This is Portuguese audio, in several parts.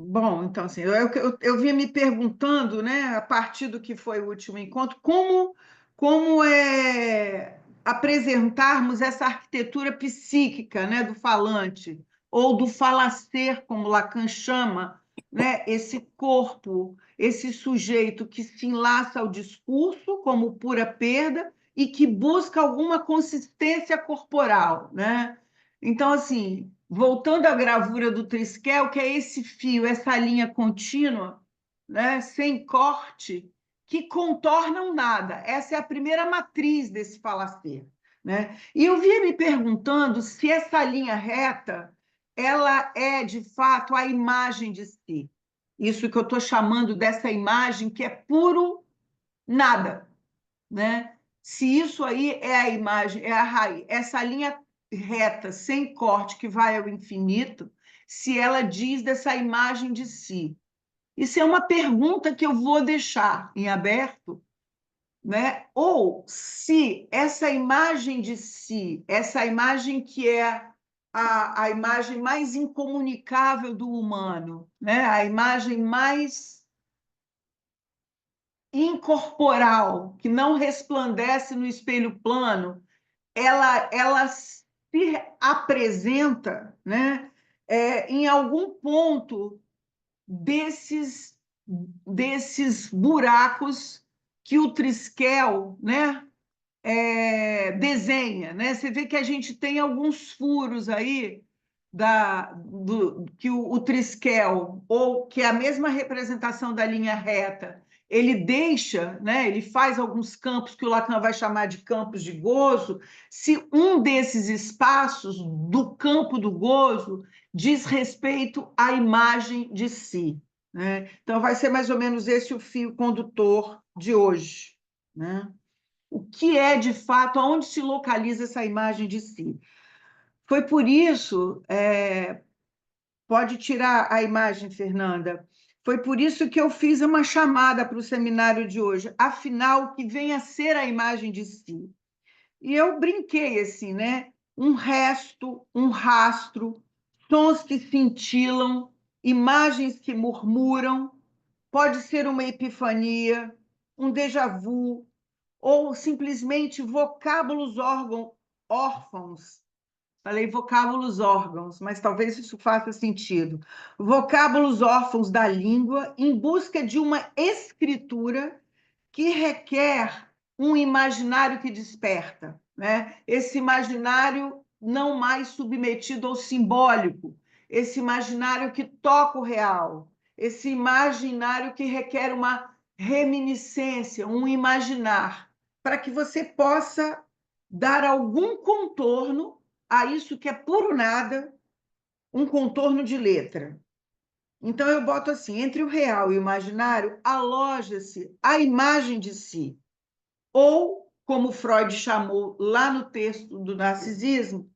Bom, então, assim, eu vinha me perguntando, né, a partir do que foi o último encontro, como apresentarmos essa arquitetura psíquica, né, do falante, ou do falacer, como Lacan chama, né, esse corpo, esse sujeito que se enlaça ao discurso como pura perda e que busca alguma consistência corporal, né? Então, assim, voltando à gravura do Triskel, que é esse fio, essa linha contínua, né, sem corte, que contornam nada. Essa é a primeira matriz desse falacer, né? E eu vinha me perguntando se essa linha reta ela é, de fato, a imagem de si. Isso que eu estou chamando dessa imagem que é puro nada, né? Se isso aí é a imagem, é a raiz, essa linha reta, sem corte, que vai ao infinito, se ela diz dessa imagem de si. Isso é uma pergunta que eu vou deixar em aberto, né? Ou se essa imagem de si, essa imagem que é a imagem mais incomunicável do humano, né? A imagem mais incorporal, que não resplandece no espelho plano, ela se apresenta, né, em algum ponto desses buracos que o Triskel, né, desenha, né? Você vê que a gente tem alguns furos aí que o Triskel, ou que é a mesma representação da linha reta, ele deixa, né? Ele faz alguns campos que o Lacan vai chamar de campos de gozo, se um desses espaços do campo do gozo diz respeito à imagem de si, né? Então, vai ser mais ou menos esse o fio condutor de hoje, né? O que é, de fato, aonde se localiza essa imagem de si. Foi por isso, pode tirar a imagem, Fernanda, foi por isso que eu fiz uma chamada para o seminário de hoje, afinal, o que vem a ser a imagem de si. E eu brinquei assim, né? Um resto, um rastro, sons que cintilam, imagens que murmuram, pode ser uma epifania, um déjà vu, ou simplesmente vocábulos órfãos. Falei vocábulos órgãos, mas talvez isso faça sentido. Vocábulos órfãos da língua em busca de uma escritura que requer um imaginário que desperta, né? Esse imaginário não mais submetido ao simbólico, esse imaginário que toca o real, esse imaginário que requer uma reminiscência, um imaginar, para que você possa dar algum contorno a isso que é puro nada, um contorno de letra. Então, eu boto assim, entre o real e o imaginário, aloja-se a imagem de si, ou, como Freud chamou lá no texto do narcisismo,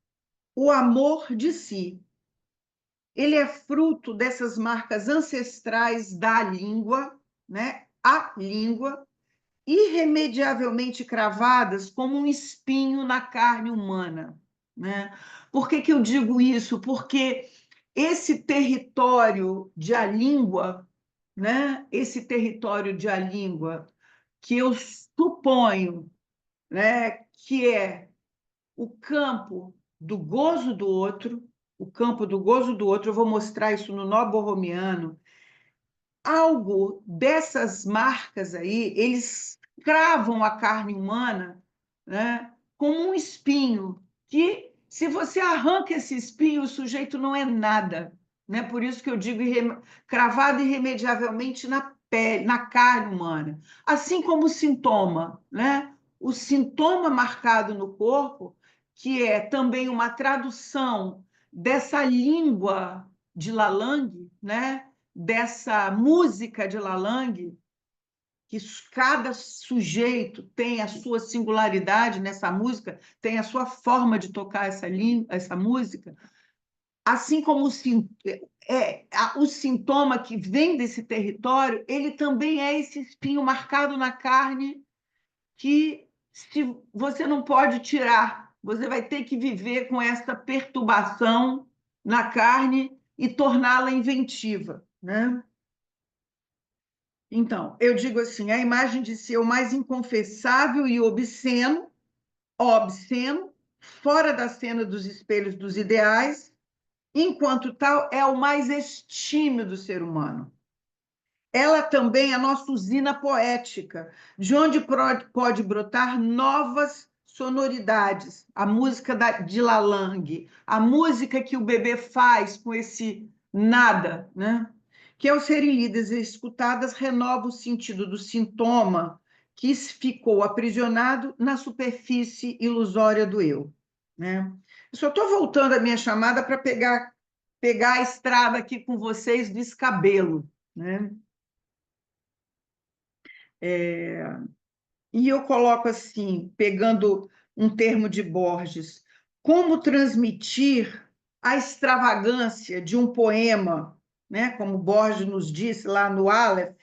o amor de si. Ele é fruto dessas marcas ancestrais da língua, né? A língua, irremediavelmente cravadas como um espinho na carne humana, né? Por que eu digo isso? Porque esse território de a língua, né? Esse território de a língua que eu suponho, né, que é o campo do gozo do outro, o campo do gozo do outro, eu vou mostrar isso no Nó Borromiano, algo dessas marcas aí, eles cravam a carne humana, né, como um espinho, que se você arranca esse espinho, o sujeito não é nada. Né? Por isso que eu digo cravado irremediavelmente na pele, na carne humana. Assim como o sintoma, né? O sintoma marcado no corpo, que é também uma tradução dessa língua de Lalande, né? Dessa música de Lalande, que cada sujeito tem a sua singularidade nessa música, tem a sua forma de tocar essa música, assim como o sintoma que vem desse território, ele também é esse espinho marcado na carne que se você não pode tirar, você vai ter que viver com essa perturbação na carne e torná-la inventiva. né? Então, eu digo assim, a imagem de si é o mais inconfessável e obsceno, fora da cena dos espelhos dos ideais, enquanto tal, é o mais extímio do ser humano. Ela também é a nossa usina poética, de onde pode brotar novas sonoridades. A música de Lalang, a música que o bebê faz com esse nada, né? Que ao serem lidas e escutadas, renova o sentido do sintoma que ficou aprisionado na superfície ilusória do eu, né? Eu só estou voltando a minha chamada para pegar a estrada aqui com vocês do escabelo, né? E eu coloco assim, pegando um termo de Borges, como transmitir a extravagância de um poema, né, como Borges nos disse lá no Aleph,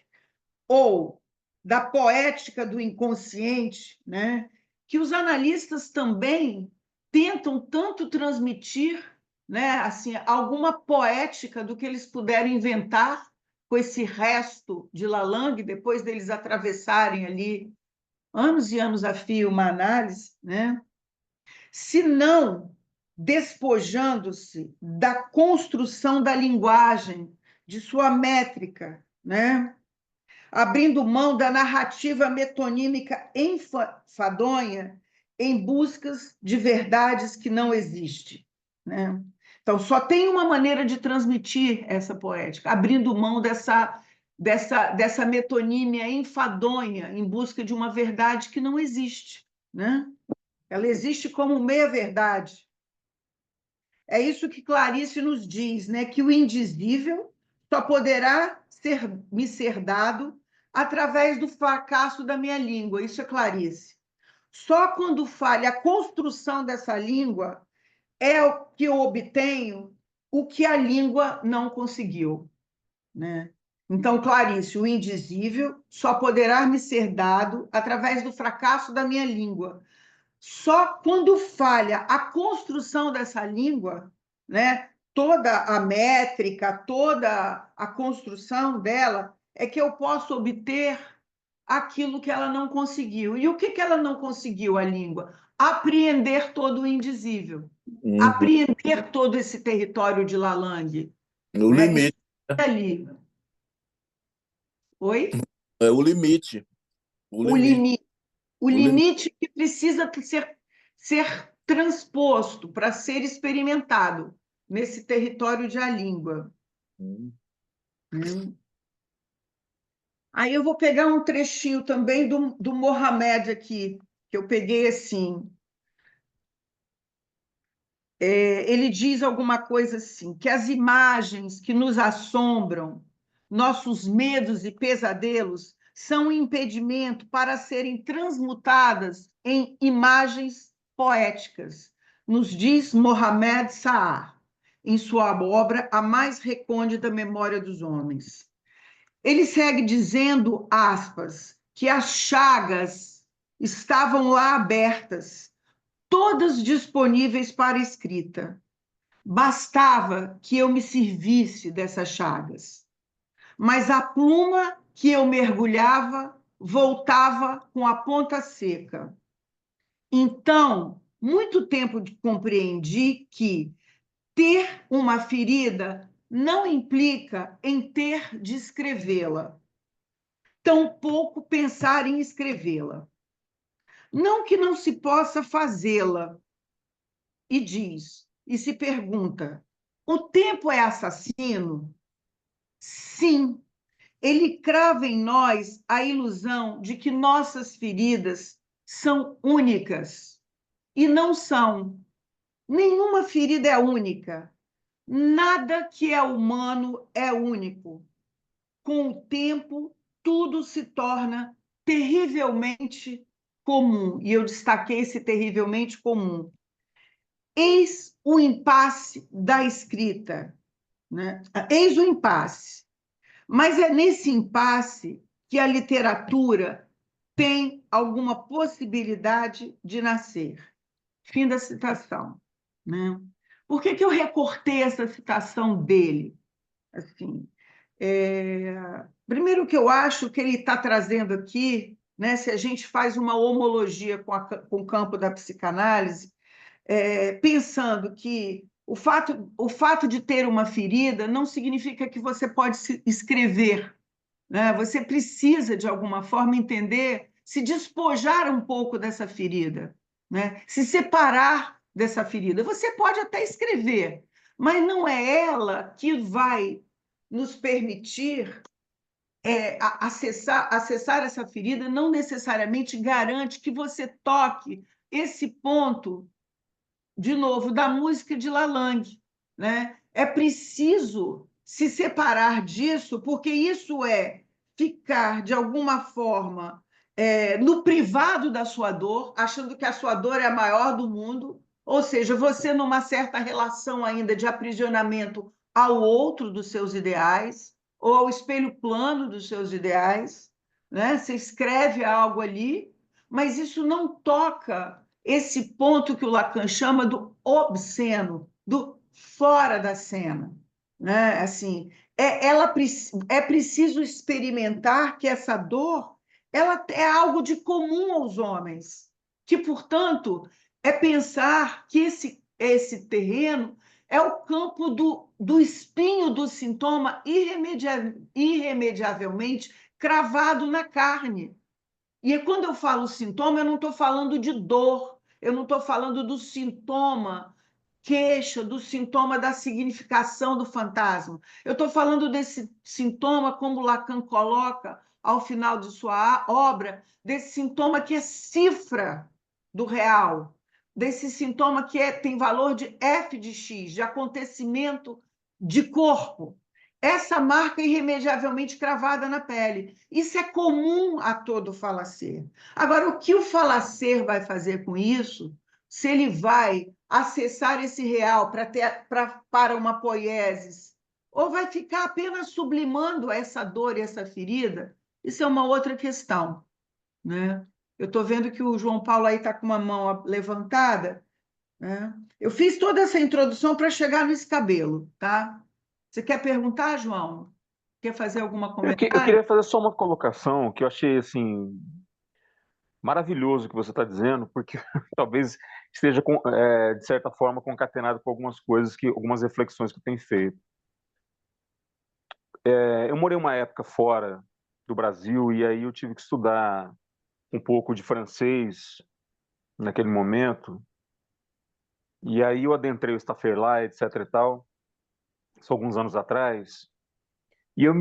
ou da poética do inconsciente, né, que os analistas também tentam tanto transmitir, né, assim, alguma poética do que eles puderam inventar com esse resto de Lalang, depois deles atravessarem ali anos e anos a fio uma análise, né? Se não despojando-se da construção da linguagem, de sua métrica, né? Abrindo mão da narrativa metonímica enfadonha em buscas de verdades que não existem, né? Então, só tem uma maneira de transmitir essa poética, abrindo mão dessa metonímia enfadonha em busca de uma verdade que não existe, né? Ela existe como meia-verdade. É isso que Clarice nos diz, né? Que o indizível só poderá me ser dado através do fracasso da minha língua. Isso é Clarice. Só quando falha a construção dessa língua é o que eu obtenho o que a língua não conseguiu, né? Então, Clarice, o indizível só poderá me ser dado através do fracasso da minha língua. Só quando falha a construção dessa língua, né, toda a métrica, toda a construção dela, é que eu posso obter aquilo que ela não conseguiu. E o que ela não conseguiu, a língua? Apreender todo o indizível, Uhum. apreender todo esse território de Lalang, No né? Isso limite. é ali. Oi? É o limite. O O limite. limite, o O limite. limite que precisa ser transposto para ser experimentado nesse território de a língua. Uhum. Né? Aí eu vou pegar um trechinho também do Mohamed aqui, que eu peguei assim. Ele diz alguma coisa assim, que as imagens que nos assombram, nossos medos e pesadelos, são um impedimento para serem transmutadas em imagens poéticas, nos diz Mohamed Saar, em sua obra A Mais Recôndita Memória dos Homens. Ele segue dizendo, aspas, que as chagas estavam lá abertas, todas disponíveis para escrita. Bastava que eu me servisse dessas chagas. Mas a pluma que eu mergulhava voltava com a ponta seca. Então, muito tempo compreendi que ter uma ferida não implica em ter de escrevê-la, tampouco pensar em escrevê-la. Não que não se possa fazê-la, e diz, e se pergunta: o tempo é assassino? Sim, ele crava em nós a ilusão de que nossas feridas são únicas. E não são. Nenhuma ferida é única. Nada que é humano é único. Com o tempo, tudo se torna terrivelmente comum. E eu destaquei esse terrivelmente comum. Eis o impasse da escrita, né? Eis o impasse. Mas é nesse impasse que a literatura tem alguma possibilidade de nascer. Fim da citação, né? Por que eu recortei essa citação dele? Assim, Primeiro que eu acho que ele está trazendo aqui, né, se a gente faz uma homologia com o campo da psicanálise, pensando que o fato de ter uma ferida não significa que você pode se escrever, né? Você precisa, de alguma forma, entender, se despojar um pouco dessa ferida, né? Se separar dessa ferida. Você pode até escrever, mas não é ela que vai nos permitir acessar essa ferida, não necessariamente garante que você toque esse ponto, de novo, da música de Lalande, né? É preciso se separar disso, porque isso é ficar, de alguma forma, no privado da sua dor, achando que a sua dor é a maior do mundo, ou seja, você numa certa relação ainda de aprisionamento ao outro dos seus ideais, ou ao espelho plano dos seus ideais, né? Você escreve algo ali, mas isso não toca esse ponto que o Lacan chama do obsceno, do fora da cena, né? Assim, é preciso experimentar que essa dor ela é algo de comum aos homens, que, portanto, é pensar que esse terreno é o campo do espinho do sintoma irremediavelmente cravado na carne. E quando eu falo sintoma, eu não estou falando de dor, eu não estou falando do sintoma queixa, do sintoma da significação do fantasma. Eu estou falando desse sintoma, como Lacan coloca ao final de sua obra, desse sintoma que é cifra do real, desse sintoma que tem valor de F de X, de acontecimento de corpo. Essa marca irremediavelmente cravada na pele. Isso é comum a todo falacer. Agora, o que o falacer vai fazer com isso, se ele vai acessar esse real para uma poiesis, ou vai ficar apenas sublimando essa dor e essa ferida, isso é uma outra questão, né? Eu estou vendo que o João Paulo aí está com uma mão levantada, né? Eu fiz toda essa introdução para chegar nesse cabelo, tá? Você quer perguntar, João? Quer fazer alguma Eu comentário? queria fazer só uma colocação que eu achei assim maravilhoso o que você está dizendo, porque talvez esteja de certa forma concatenado com algumas coisas algumas reflexões que eu tenho feito. Eu morei uma época fora do Brasil e aí eu tive que estudar um pouco de francês naquele momento. E aí eu adentrei o Staffordshire, etc e tal, isso alguns anos atrás. E eu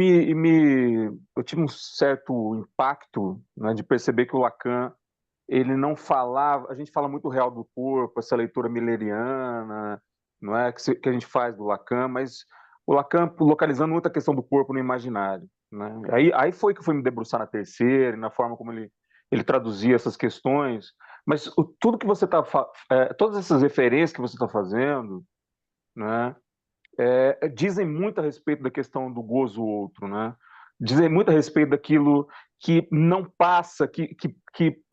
tive um certo impacto, né, de perceber que o Lacan ele não falava. A gente fala muito real do corpo, essa leitura milleriana, não é que a gente faz do Lacan, mas o Lacan localizando muita questão do corpo no imaginário, né? Aí foi que eu fui me debruçar na terceira, na forma como ele traduzia essas questões. Mas tudo que você está, todas essas referências que você está fazendo, né, dizem muito a respeito da questão do gozo outro, né? Dizem muito a respeito daquilo que não passa, que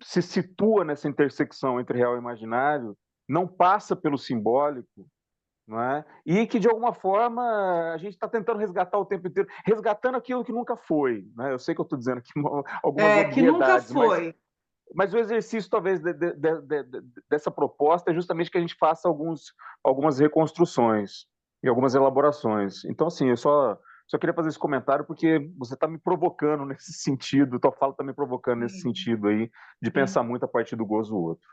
se situa nessa intersecção entre real e imaginário, não passa pelo simbólico, não é? E que, de alguma forma, a gente está tentando resgatar o tempo inteiro, resgatando aquilo que nunca foi, né? Eu sei que eu estou dizendo aqui algumas Que nunca obviedades, foi. mas o exercício, talvez, dessa proposta é justamente que a gente faça algumas reconstruções e algumas elaborações. Então, assim, eu só queria fazer esse comentário porque você está me provocando nesse sentido, tua fala está me provocando nesse Sim, sentido aí, de sim. pensar muito a partir do gozo do outro.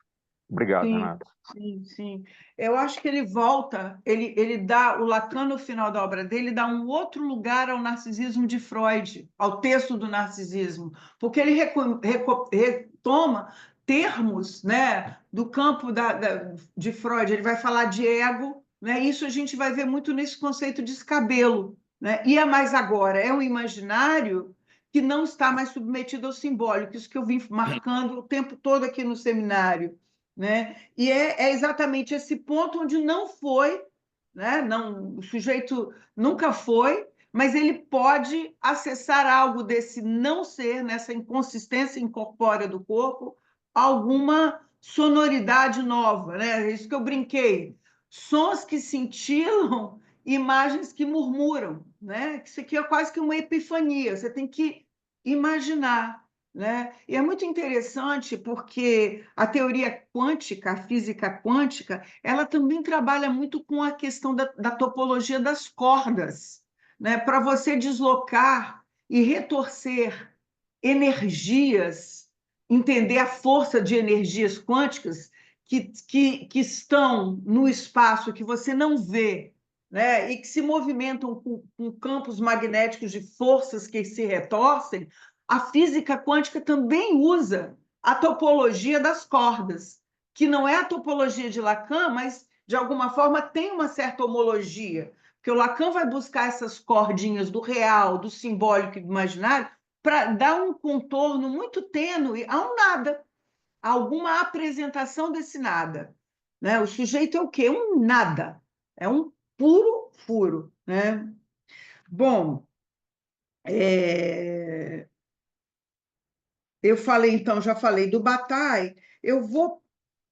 Obrigado, Sim, Renato. sim, sim. Eu acho que ele volta, ele dá, o Lacan, no final da obra dele, dá um outro lugar ao narcisismo de Freud, ao texto do narcisismo, porque ele retoma termos, né, do campo de Freud. Ele vai falar de ego, né? Isso a gente vai ver muito nesse conceito de escabelo, né? E é mais agora, é um imaginário que não está mais submetido ao simbólico, isso que eu vim marcando o tempo todo aqui no seminário, né? E é exatamente esse ponto onde não foi, né? Não, o sujeito nunca foi, mas ele pode acessar algo desse não ser, nessa inconsistência incorpórea do corpo, alguma sonoridade nova, né? É isso que eu brinquei. Sons que cintilam imagens que murmuram, né? Isso aqui é quase que uma epifania, você tem que imaginar, né? E é muito interessante porque a teoria quântica, a física quântica, ela também trabalha muito com a questão da topologia das cordas, né? Para você deslocar e retorcer energias, entender a força de energias quânticas que estão no espaço que você não vê, né? E que se movimentam com campos magnéticos de forças que se retorcem. A física quântica também usa a topologia das cordas, que não é a topologia de Lacan, mas de alguma forma tem uma certa homologia, porque o Lacan vai buscar essas cordinhas do real, do simbólico e do imaginário para dar um contorno muito tênue a um nada, a alguma apresentação desse nada, né? O sujeito é o quê? Um nada, é um puro furo, né? Bom, eu falei, então, já falei do Bataille, eu vou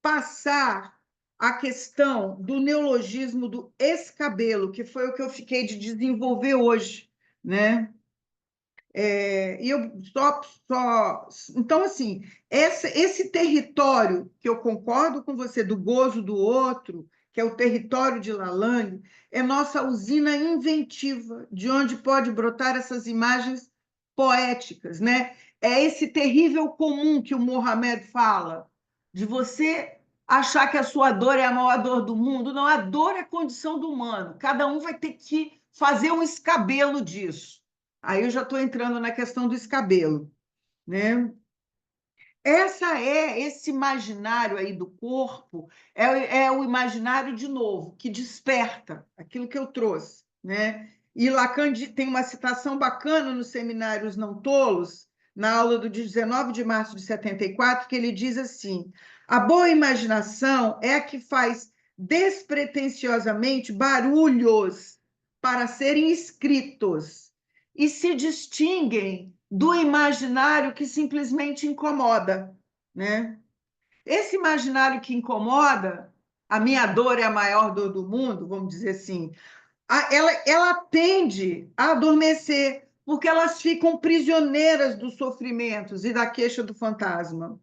passar a questão do neologismo do escabelo, que foi o que eu fiquei de desenvolver hoje, né? E eu então, assim, esse território que eu concordo com você, do gozo do outro, que é o território de Lalande, é nossa usina inventiva, de onde pode brotar essas imagens poéticas, né? É esse terrível comum que o Mohamed fala, de você achar que a sua dor é a maior dor do mundo. Não, a dor é condição do humano. Cada um vai ter que fazer um escabelo disso. Aí eu já estou entrando na questão do escabelo, né? Esse imaginário aí do corpo, é o imaginário, de novo, que desperta aquilo que eu trouxe, né? E Lacan tem uma citação bacana no seminário Os Não Tolos, na aula do dia 19 de março de 74, que ele diz assim: a boa imaginação é a que faz despretensiosamente barulhos para serem escritos e se distinguem do imaginário que simplesmente incomoda, né? Esse imaginário que incomoda, a minha dor é a maior dor do mundo, vamos dizer assim, ela tende a adormecer, porque elas ficam prisioneiras dos sofrimentos e da queixa do fantasma,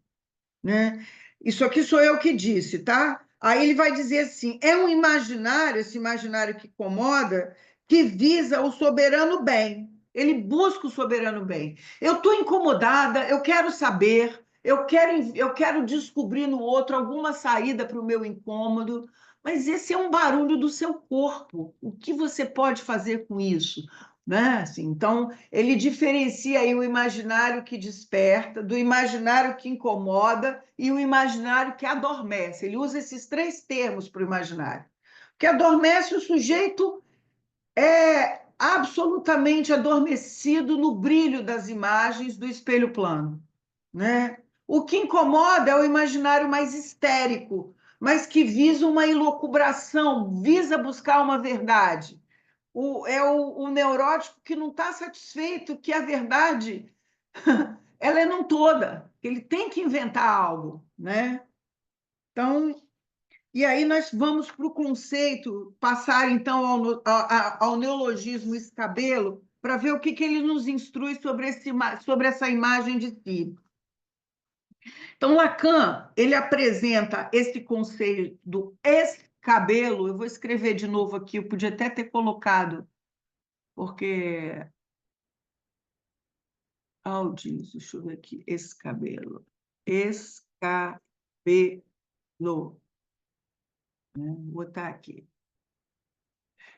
né? Isso aqui sou eu que disse, tá? Aí ele vai dizer assim: é um imaginário, esse imaginário que incomoda, que visa o soberano bem. Ele busca o soberano bem. Eu estou incomodada, eu quero saber, eu quero descobrir no outro alguma saída para o meu incômodo, mas esse é um barulho do seu corpo. O que você pode fazer com isso? Né? Assim, então, ele diferencia aí o imaginário que desperta, do imaginário que incomoda e o imaginário que adormece. Ele usa esses três termos para o imaginário. Que adormece, o sujeito é absolutamente adormecido no brilho das imagens do espelho plano, né? O que incomoda é o imaginário mais histérico, mas que visa uma ilocubração, visa buscar uma verdade. O neurótico que não está satisfeito, que a verdade ela é não toda, ele tem que inventar algo, né? Então, e aí nós vamos para o conceito, passar então ao neologismo escabelo, para ver o que ele nos instrui sobre essa imagem de si. Então, Lacan, ele apresenta esse conceito do escabelo, eu vou escrever de novo aqui, eu podia até ter colocado, porque Aldis, deixa eu ver aqui, escabelo. Escabelo. Né? Vou botar aqui.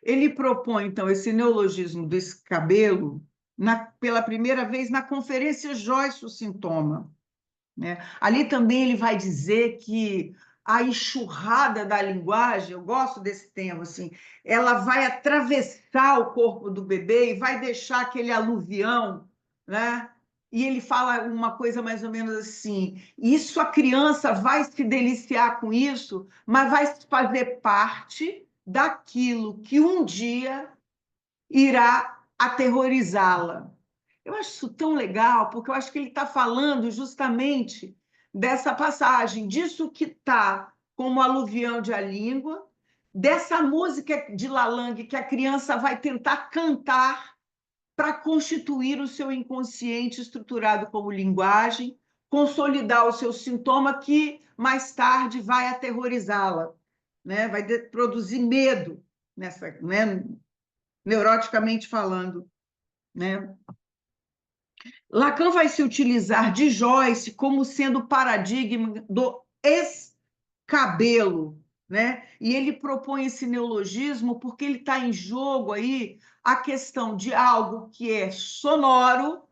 Ele propõe, então, esse neologismo do escabelo pela primeira vez na Conferência Joyce, o Sintoma. Né? Ali também ele vai dizer que a enxurrada da linguagem, eu gosto desse termo, assim, ela vai atravessar o corpo do bebê e vai deixar aquele aluvião, né? E ele fala uma coisa mais ou menos assim: isso, a criança vai se deliciar com isso, mas vai fazer parte daquilo que um dia irá aterrorizá-la. Eu acho isso tão legal, porque eu acho que ele está falando justamente dessa passagem, disso que está como aluvião de a língua, dessa música de Lalande que a criança vai tentar cantar para constituir o seu inconsciente estruturado como linguagem, consolidar o seu sintoma que mais tarde vai aterrorizá-la, né? Vai produzir medo nessa, né? Neuroticamente falando, né? Lacan vai se utilizar de Joyce como sendo o paradigma do escabelo, né? E ele propõe esse neologismo porque ele está em jogo aí a questão de algo que é sonoro,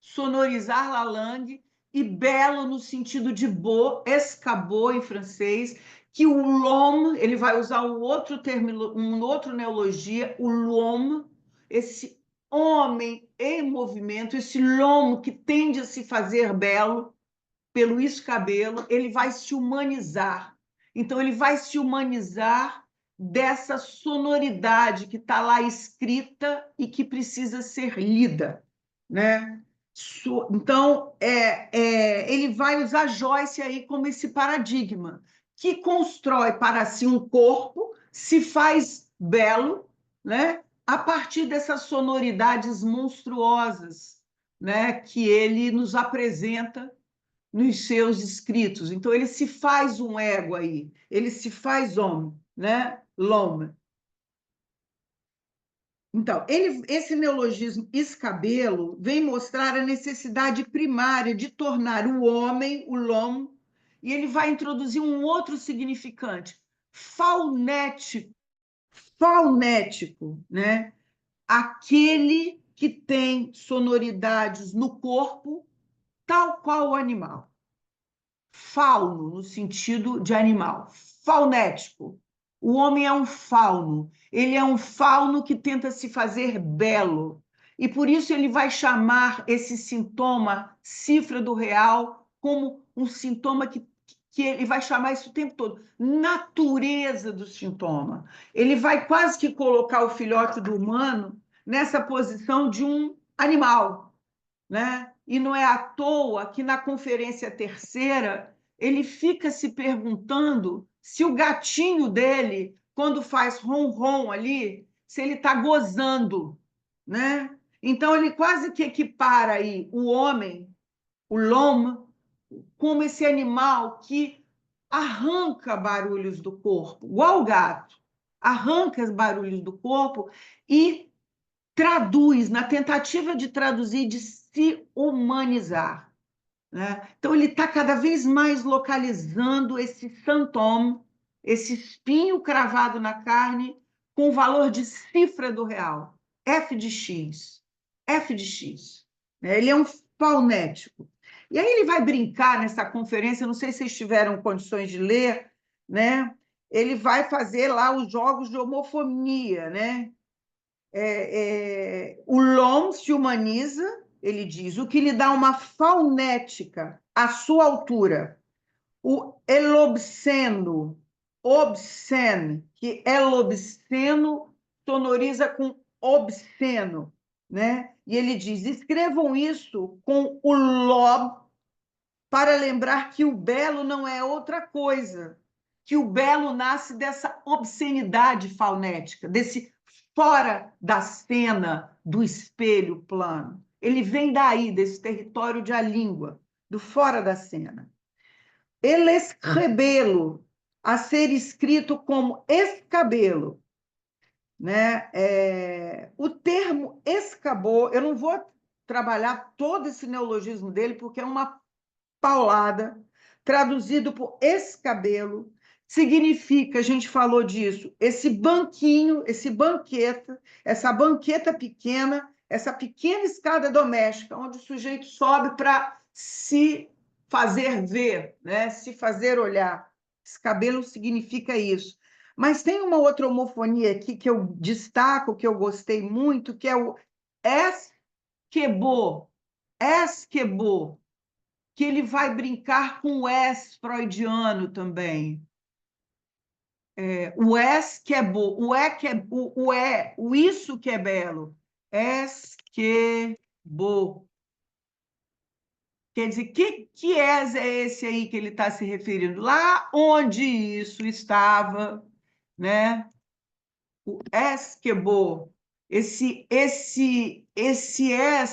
sonorizar Lalande, e belo no sentido de beau, escabeau em francês, que o l'homme, ele vai usar um outro termo, um outro neologia, o l'homme, esse homem em movimento, esse l'homme que tende a se fazer belo pelo escabelo, ele vai se humanizar. Então, ele vai se humanizar dessa sonoridade que está lá escrita e que precisa ser lida, né? Então, ele vai usar Joyce aí como esse paradigma, que constrói para si um corpo, se faz belo, né? A partir dessas sonoridades monstruosas, né? Que ele nos apresenta nos seus escritos. Então, ele se faz um ego aí, ele se faz homem, né? L'homme. Então, esse neologismo escabelo vem mostrar a necessidade primária de tornar o homem, o l'homme, e ele vai introduzir um outro significante, faunético, faunético, né? Aquele que tem sonoridades no corpo, tal qual o animal. Fauno, no sentido de animal, faunético. O homem é um fauno, ele é um fauno que tenta se fazer belo, e por isso ele vai chamar esse sintoma, cifra do real, como um sintoma que ele vai chamar isso o tempo todo, natureza do sintoma. Ele vai quase que colocar o filhote do humano nessa posição de um animal, né? E não é à toa que na conferência terceira ele fica se perguntando se o gatinho dele, quando faz ronron ali, se ele está gozando, né? Então ele quase que equipara aí o homem, o l'homme, como esse animal que arranca barulhos do corpo, igual o gato, arranca os barulhos do corpo e traduz, na tentativa de traduzir, de se humanizar, né? Então, ele está cada vez mais localizando esse santoma, esse espinho cravado na carne, com o valor de cifra do real, F de X, F de X. Ele é um paunético. E aí ele vai brincar nessa conferência, não sei se vocês tiveram condições de ler, né? Ele vai fazer lá os jogos de homofonia, né? O l'homme se humaniza, ele diz, o que lhe dá uma faunética à sua altura. O elobsceno, obscene, que elobsceno sonoriza com obsceno, né? E ele diz, escrevam isso com o lob para lembrar que o belo não é outra coisa, que o belo nasce dessa obscenidade faunética, desse fora da cena do espelho plano. Ele vem daí, desse território de a língua, do fora da cena. El escabelo, a ser escrito como escabelo, né? O termo escabou, eu não vou trabalhar todo esse neologismo dele, porque é uma paulada, traduzido por escabelo, significa, a gente falou disso, esse banquinho, esse banqueta, essa banqueta pequena, essa pequena escada doméstica, onde o sujeito sobe para se fazer ver, né? Se fazer olhar. Escabelo significa isso. Mas tem uma outra homofonia aqui que eu destaco, que eu gostei muito, que é o esquebô, esquebô, que ele vai brincar com o S freudiano também. O S que é bom, o E que é o isso que é belo. Es que bo. Quer dizer, que es é esse aí que ele está se referindo? Lá onde isso estava, né? O esquebô, esse es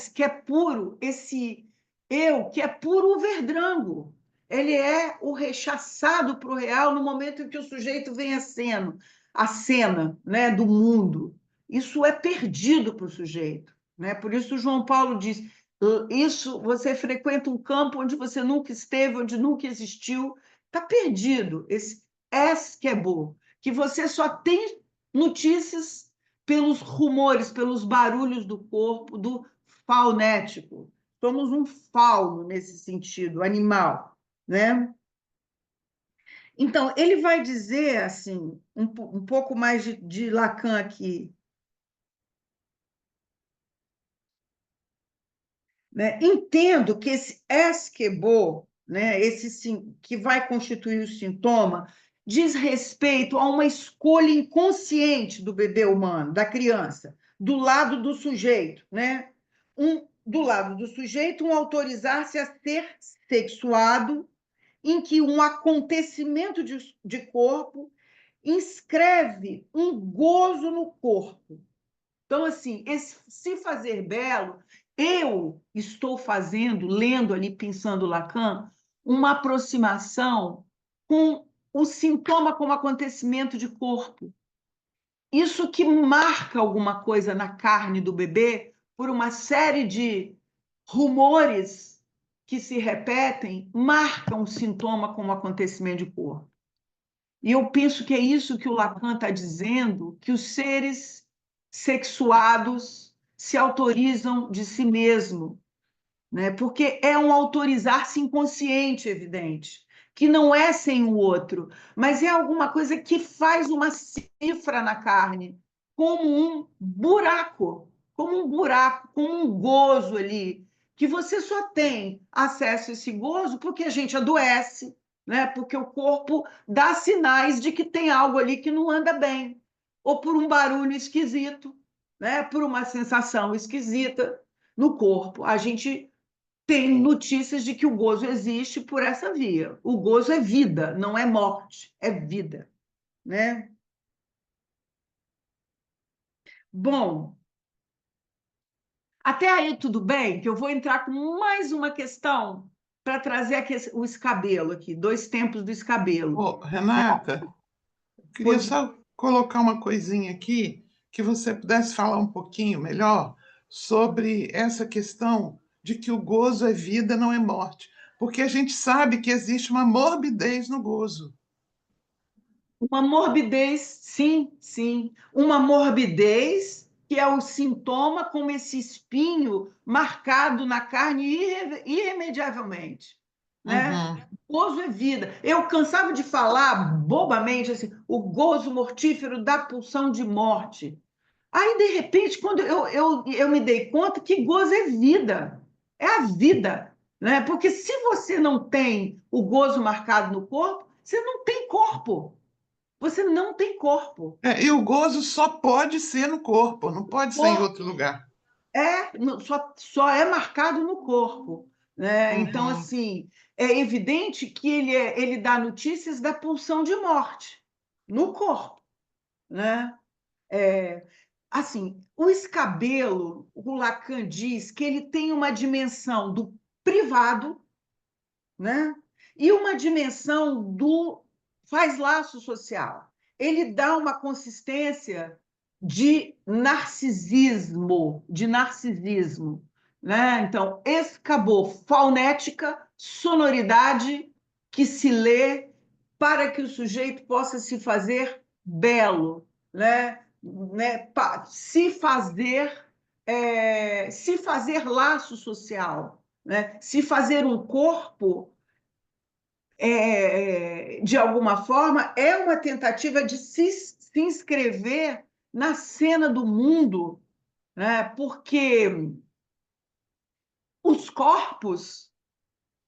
que é puro, esse eu que é puro verdrango. Ele é o rechaçado para o real no momento em que o sujeito vem a cena, né, do mundo. Isso é perdido para o sujeito, né? Por isso João Paulo diz: isso você frequenta um campo onde você nunca esteve, onde nunca existiu, está perdido. Esse esquebô, que você só tem notícias pelos rumores, pelos barulhos do corpo, do faunético. Somos um fauno nesse sentido, animal, né? Então, ele vai dizer, assim, um pouco mais de Lacan aqui, né? Entendo que esse esquebô, né, que vai constituir o sintoma, diz respeito a uma escolha inconsciente do bebê humano, da criança, do lado do sujeito, né? Do lado do sujeito, autorizar-se a ser sexuado, em que um acontecimento de corpo inscreve um gozo no corpo. Então, assim, esse se fazer belo, eu estou fazendo, lendo ali, pensando Lacan, uma aproximação com o sintoma como acontecimento de corpo. Isso que marca alguma coisa na carne do bebê por uma série de rumores que se repetem, marca um sintoma como acontecimento de corpo. E eu penso que é isso que o Lacan está dizendo, que os seres sexuados se autorizam de si mesmo, né? Porque é um autorizar-se inconsciente, evidente, que não é sem o outro, mas é alguma coisa que faz uma cifra na carne, como um buraco, como um gozo ali, que você só tem acesso a esse gozo porque a gente adoece, né? Porque o corpo dá sinais de que tem algo ali que não anda bem, ou por um barulho esquisito, né? Por uma sensação esquisita no corpo. A gente tem notícias de que o gozo existe por essa via. O gozo é vida, não é morte, é vida, né? Bom, até aí tudo bem, que eu vou entrar com mais uma questão para trazer aqui o escabelo aqui, dois tempos do escabelo. Ô, Renata, eu queria Pois, só colocar uma coisinha aqui, que você pudesse falar um pouquinho melhor sobre essa questão de que o gozo é vida, não é morte. Porque a gente sabe que existe uma morbidez no gozo. uma morbidez, sim, sim, uma morbidez que é o sintoma como esse espinho marcado na carne irremediavelmente, né? Uhum. Gozo é vida. Eu cansava de falar bobamente assim, o gozo mortífero da pulsão de morte. Aí, de repente, quando eu me dei conta que gozo é vida, é a vida, né? Porque se você não tem o gozo marcado no corpo, você não tem corpo. Você não tem corpo. E o gozo só pode ser no corpo, não pode ser em Corpo outro lugar. só é marcado no corpo, né? Então, Uhum. assim, é evidente que ele dá notícias da pulsão de morte no corpo, né? Assim, o escabelo, o Lacan diz que ele tem uma dimensão do privado, né? E uma dimensão do faz laço social. Ele dá uma consistência de narcisismo, né? Então, escabou, faunética, sonoridade que se lê para que o sujeito possa se fazer belo, né? Se fazer laço social, né? Se fazer um corpo de alguma forma, é uma tentativa de se inscrever na cena do mundo, né? Porque os corpos,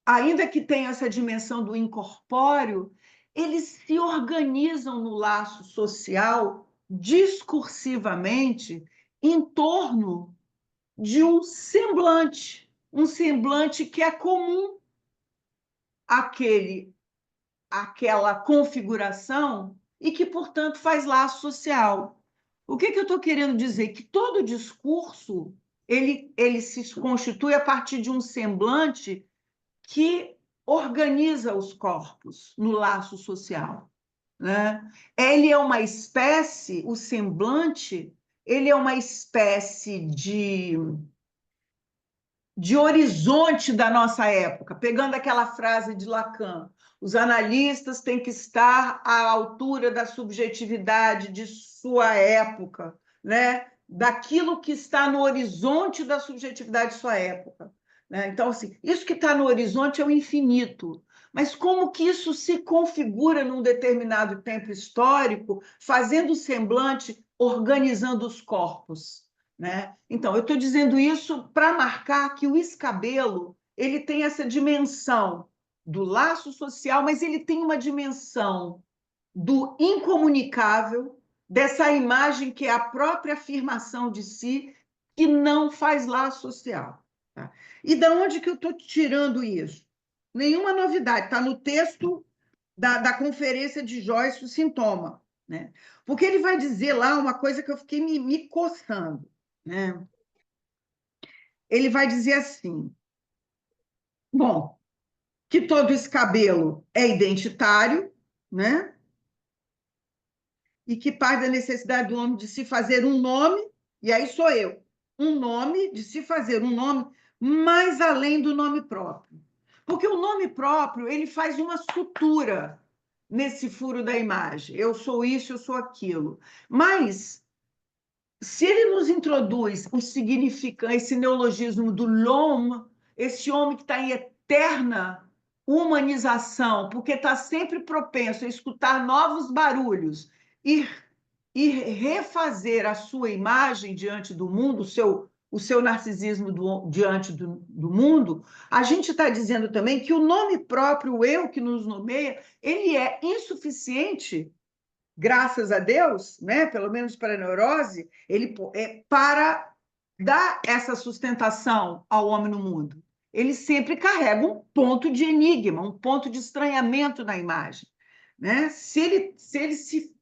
ainda que tenham essa dimensão do incorpóreo, eles se organizam no laço social discursivamente em torno de um semblante que é comum àquela configuração e que, portanto, faz laço social. O que eu estou querendo dizer? Que todo discurso ele se constitui a partir de um semblante que organiza os corpos no laço social, né? Ele é uma espécie, o semblante, ele é uma espécie de horizonte da nossa época, pegando aquela frase de Lacan: os analistas têm que estar à altura da subjetividade de sua época, né? Daquilo que está no horizonte da subjetividade de sua época. Né? Então, assim, isso que está no horizonte é o infinito. Mas como que isso se configura num determinado tempo histórico, fazendo semblante, organizando os corpos? Né? Então, eu estou dizendo isso para marcar que o escabelo ele tem essa dimensão do laço social, mas ele tem uma dimensão do incomunicável, dessa imagem que é a própria afirmação de si, que não faz laço social. Tá? E da onde que eu estou tirando isso? Nenhuma novidade, está no texto da conferência de Joyce, o sintoma. Né? Porque ele vai dizer lá uma coisa que eu fiquei me coçando. Né? Ele vai dizer assim: bom, que todo escabelo é identitário, né? E que parte da necessidade do homem de se fazer um nome, e aí sou eu, um nome, de se fazer um nome mais além do nome próprio. Porque o nome próprio, ele faz uma sutura nesse furo da imagem. Eu sou isso, eu sou aquilo. Mas se ele nos introduz o significante, esse neologismo do l'homme, esse homem que está em eterna humanização, porque está sempre propenso a escutar novos barulhos e refazer a sua imagem diante do mundo, o seu narcisismo diante do mundo, a gente está dizendo também que o nome próprio, o eu que nos nomeia, ele é insuficiente, graças a Deus, né? Pelo menos para a neurose, ele é para dar essa sustentação ao homem no mundo. Ele sempre carrega um ponto de enigma, um ponto de estranhamento na imagem. Né? Se ele se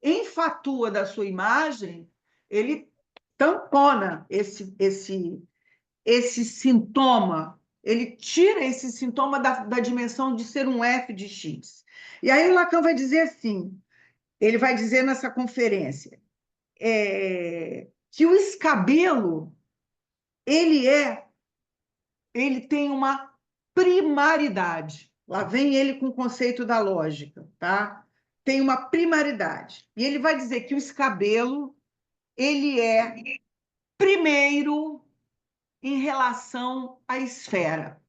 enfatua da sua imagem, ele tampona esse sintoma, ele tira esse sintoma da dimensão de ser um F de X. E aí o Lacan vai dizer assim, ele vai dizer nessa conferência que o escabelo ele tem uma primaridade. Lá vem ele com o conceito da lógica, tá? Tem uma primaridade. E ele vai dizer que o escabelo ele é primeiro em relação à esfera.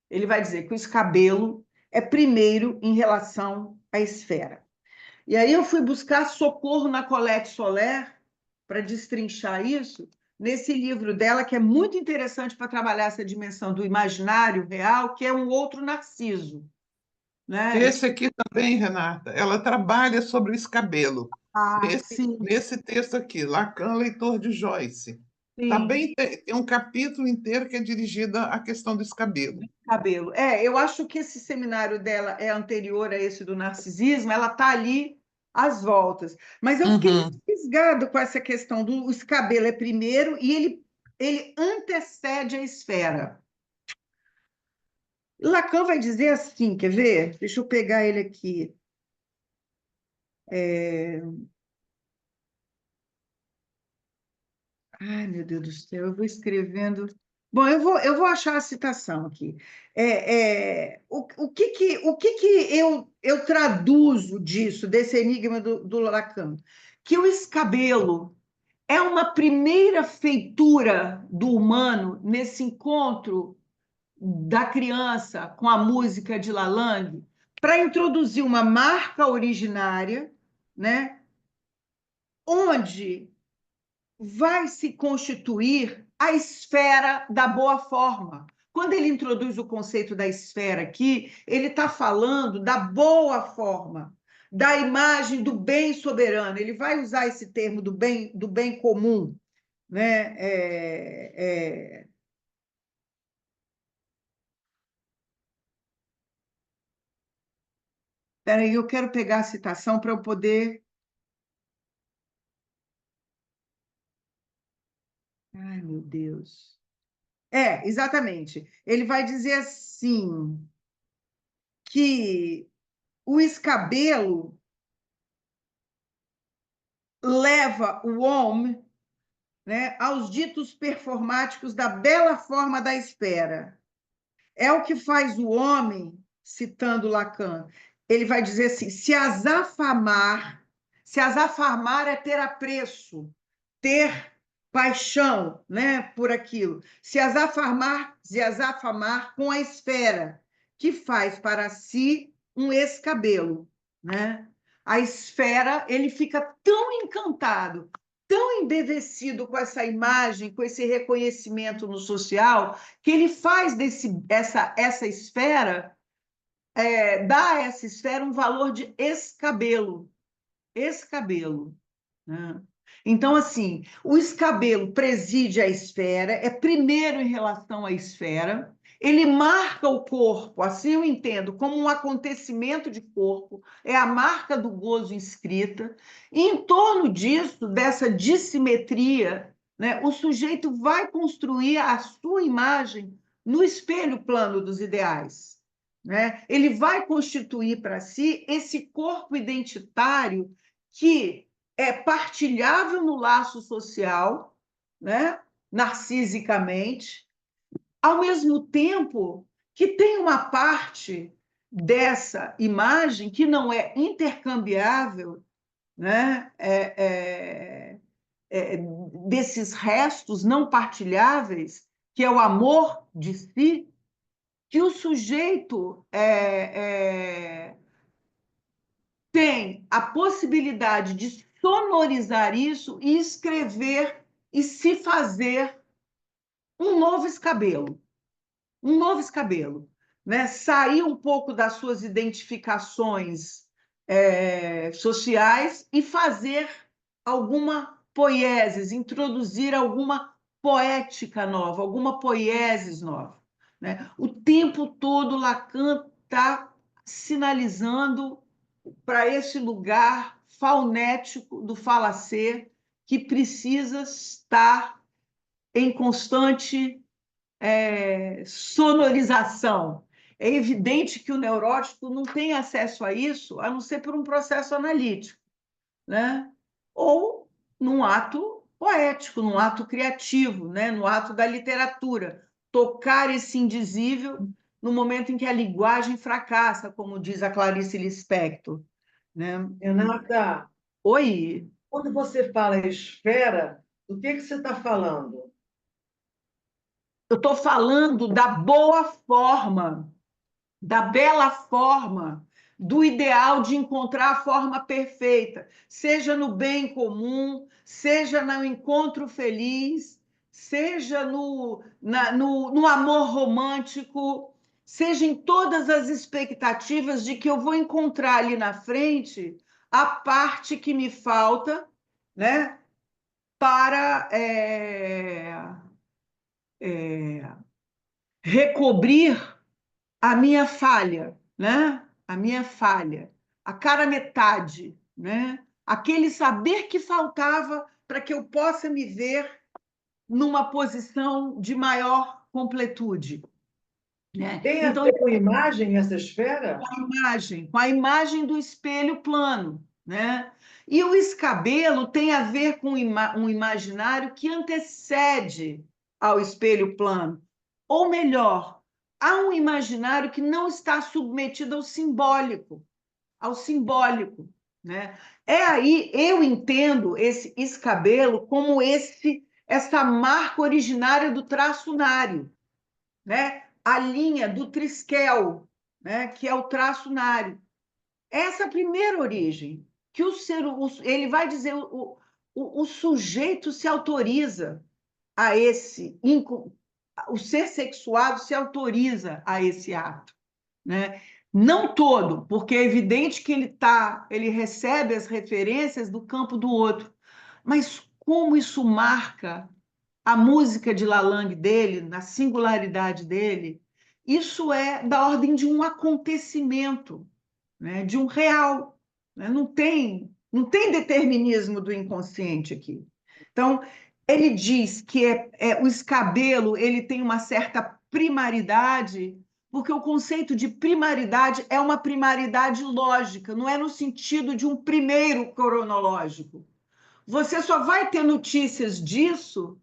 Ele vai dizer que o escabelo é primeiro em relação à esfera. E aí eu fui buscar socorro na Colette Soler para destrinchar isso nesse livro dela, que é muito interessante para trabalhar essa dimensão do imaginário real, que é um outro Narciso. Né? Esse aqui também, Renata, ela trabalha sobre o escabelo. Sim, Nesse texto aqui, Lacan, leitor de Joyce. sim, Também tem um capítulo inteiro que é dirigido à questão do escabelo. cabelo. Eu acho que esse seminário dela é anterior a esse do narcisismo, ela está ali às voltas. Mas eu fiquei muito Uhum. fisgado com essa questão do escabelo é primeiro e ele antecede a esfera. Lacan vai dizer assim, quer ver? Deixa eu pegar ele aqui. Ai, meu Deus do céu, eu vou escrevendo. Bom, eu vou achar a citação aqui. O que que eu traduzo disso, desse enigma do Lacan? Que o escabelo é uma primeira feitura do humano nesse encontro da criança com a música de Lalande para introduzir uma marca originária, né, onde vai se constituir a esfera da boa forma. Quando ele introduz o conceito da esfera aqui, ele está falando da boa forma, da imagem do bem soberano. Ele vai usar esse termo do bem comum, né? Espera aí, eu quero pegar a citação para eu poder... Ai, meu Deus. Exatamente. Ele vai dizer assim, que o escabelo leva o homem, né, aos ditos performáticos da bela forma da espera. É o que faz o homem, citando Lacan, ele vai dizer assim, se azafamar é ter apreço, ter paixão, né, por aquilo. Se azafamar com a espera, que faz para si um escabelo, né? A esfera, ele fica tão encantado, tão embevecido com essa imagem, com esse reconhecimento no social, que ele faz essa esfera, dá a essa esfera um valor de escabelo, né? Então, assim, o escabelo preside a esfera, é primeiro em relação à esfera, ele marca o corpo, assim eu entendo, como um acontecimento de corpo, é a marca do gozo inscrita, e em torno disso, dessa dissimetria, né, o sujeito vai construir a sua imagem no espelho plano dos ideais, né? Ele vai constituir para si esse corpo identitário que é partilhável no laço social, né? Narcisicamente, ao mesmo tempo que tem uma parte dessa imagem que não é intercambiável, né? Desses restos não partilháveis, que é o amor de si, que o sujeito tem a possibilidade de sonorizar isso e escrever e se fazer um novo escabelo, né? Sair um pouco das suas identificações sociais e fazer alguma poiesis, introduzir alguma poética nova, alguma poiesis nova, né? O tempo todo Lacan está sinalizando para esse lugar faunético do falacer que precisa estar em constante sonorização. É evidente que o neurótico não tem acesso a isso, a não ser por um processo analítico, né? Ou num ato poético, num ato criativo, né? No ato da literatura. Tocar esse indizível no momento em que a linguagem fracassa, como diz a Clarice Lispector, né? Renata, Oi, quando você fala esfera, do que você está falando? eu estou falando da boa forma, da bela forma, do ideal de encontrar a forma perfeita, seja no bem comum, seja no encontro feliz, seja no amor romântico, seja em todas as expectativas de que eu vou encontrar ali na frente a parte que me falta, né, para recobrir a minha falha, né? A minha falha, a cara metade, né? Aquele saber que faltava para que eu possa me ver numa posição de maior completude, né? Tem a Então, ver com imagem essa esfera? com a imagem do espelho plano, né? E o escabelo tem a ver com um imaginário que antecede ao espelho plano, ou melhor, há um imaginário que não está submetido ao simbólico, né? É aí eu entendo esse escabelo como essa marca originária do traço nário, né? A linha do triskel, né? Que é o traço nário. Essa é a primeira origem, que ele vai dizer, o sujeito se autoriza a o ser sexuado se autoriza a esse ato, né? Não todo, porque é evidente que ele recebe as referências do campo do outro, mas como isso marca a música de Lalande dele, na singularidade dele, isso é da ordem de um acontecimento, né, de um real, né? Não tem determinismo do inconsciente aqui. Então, ele diz que o escabelo ele tem uma certa primaridade, porque o conceito de primaridade é uma primaridade lógica, não é no sentido de um primeiro cronológico. Você só vai ter notícias disso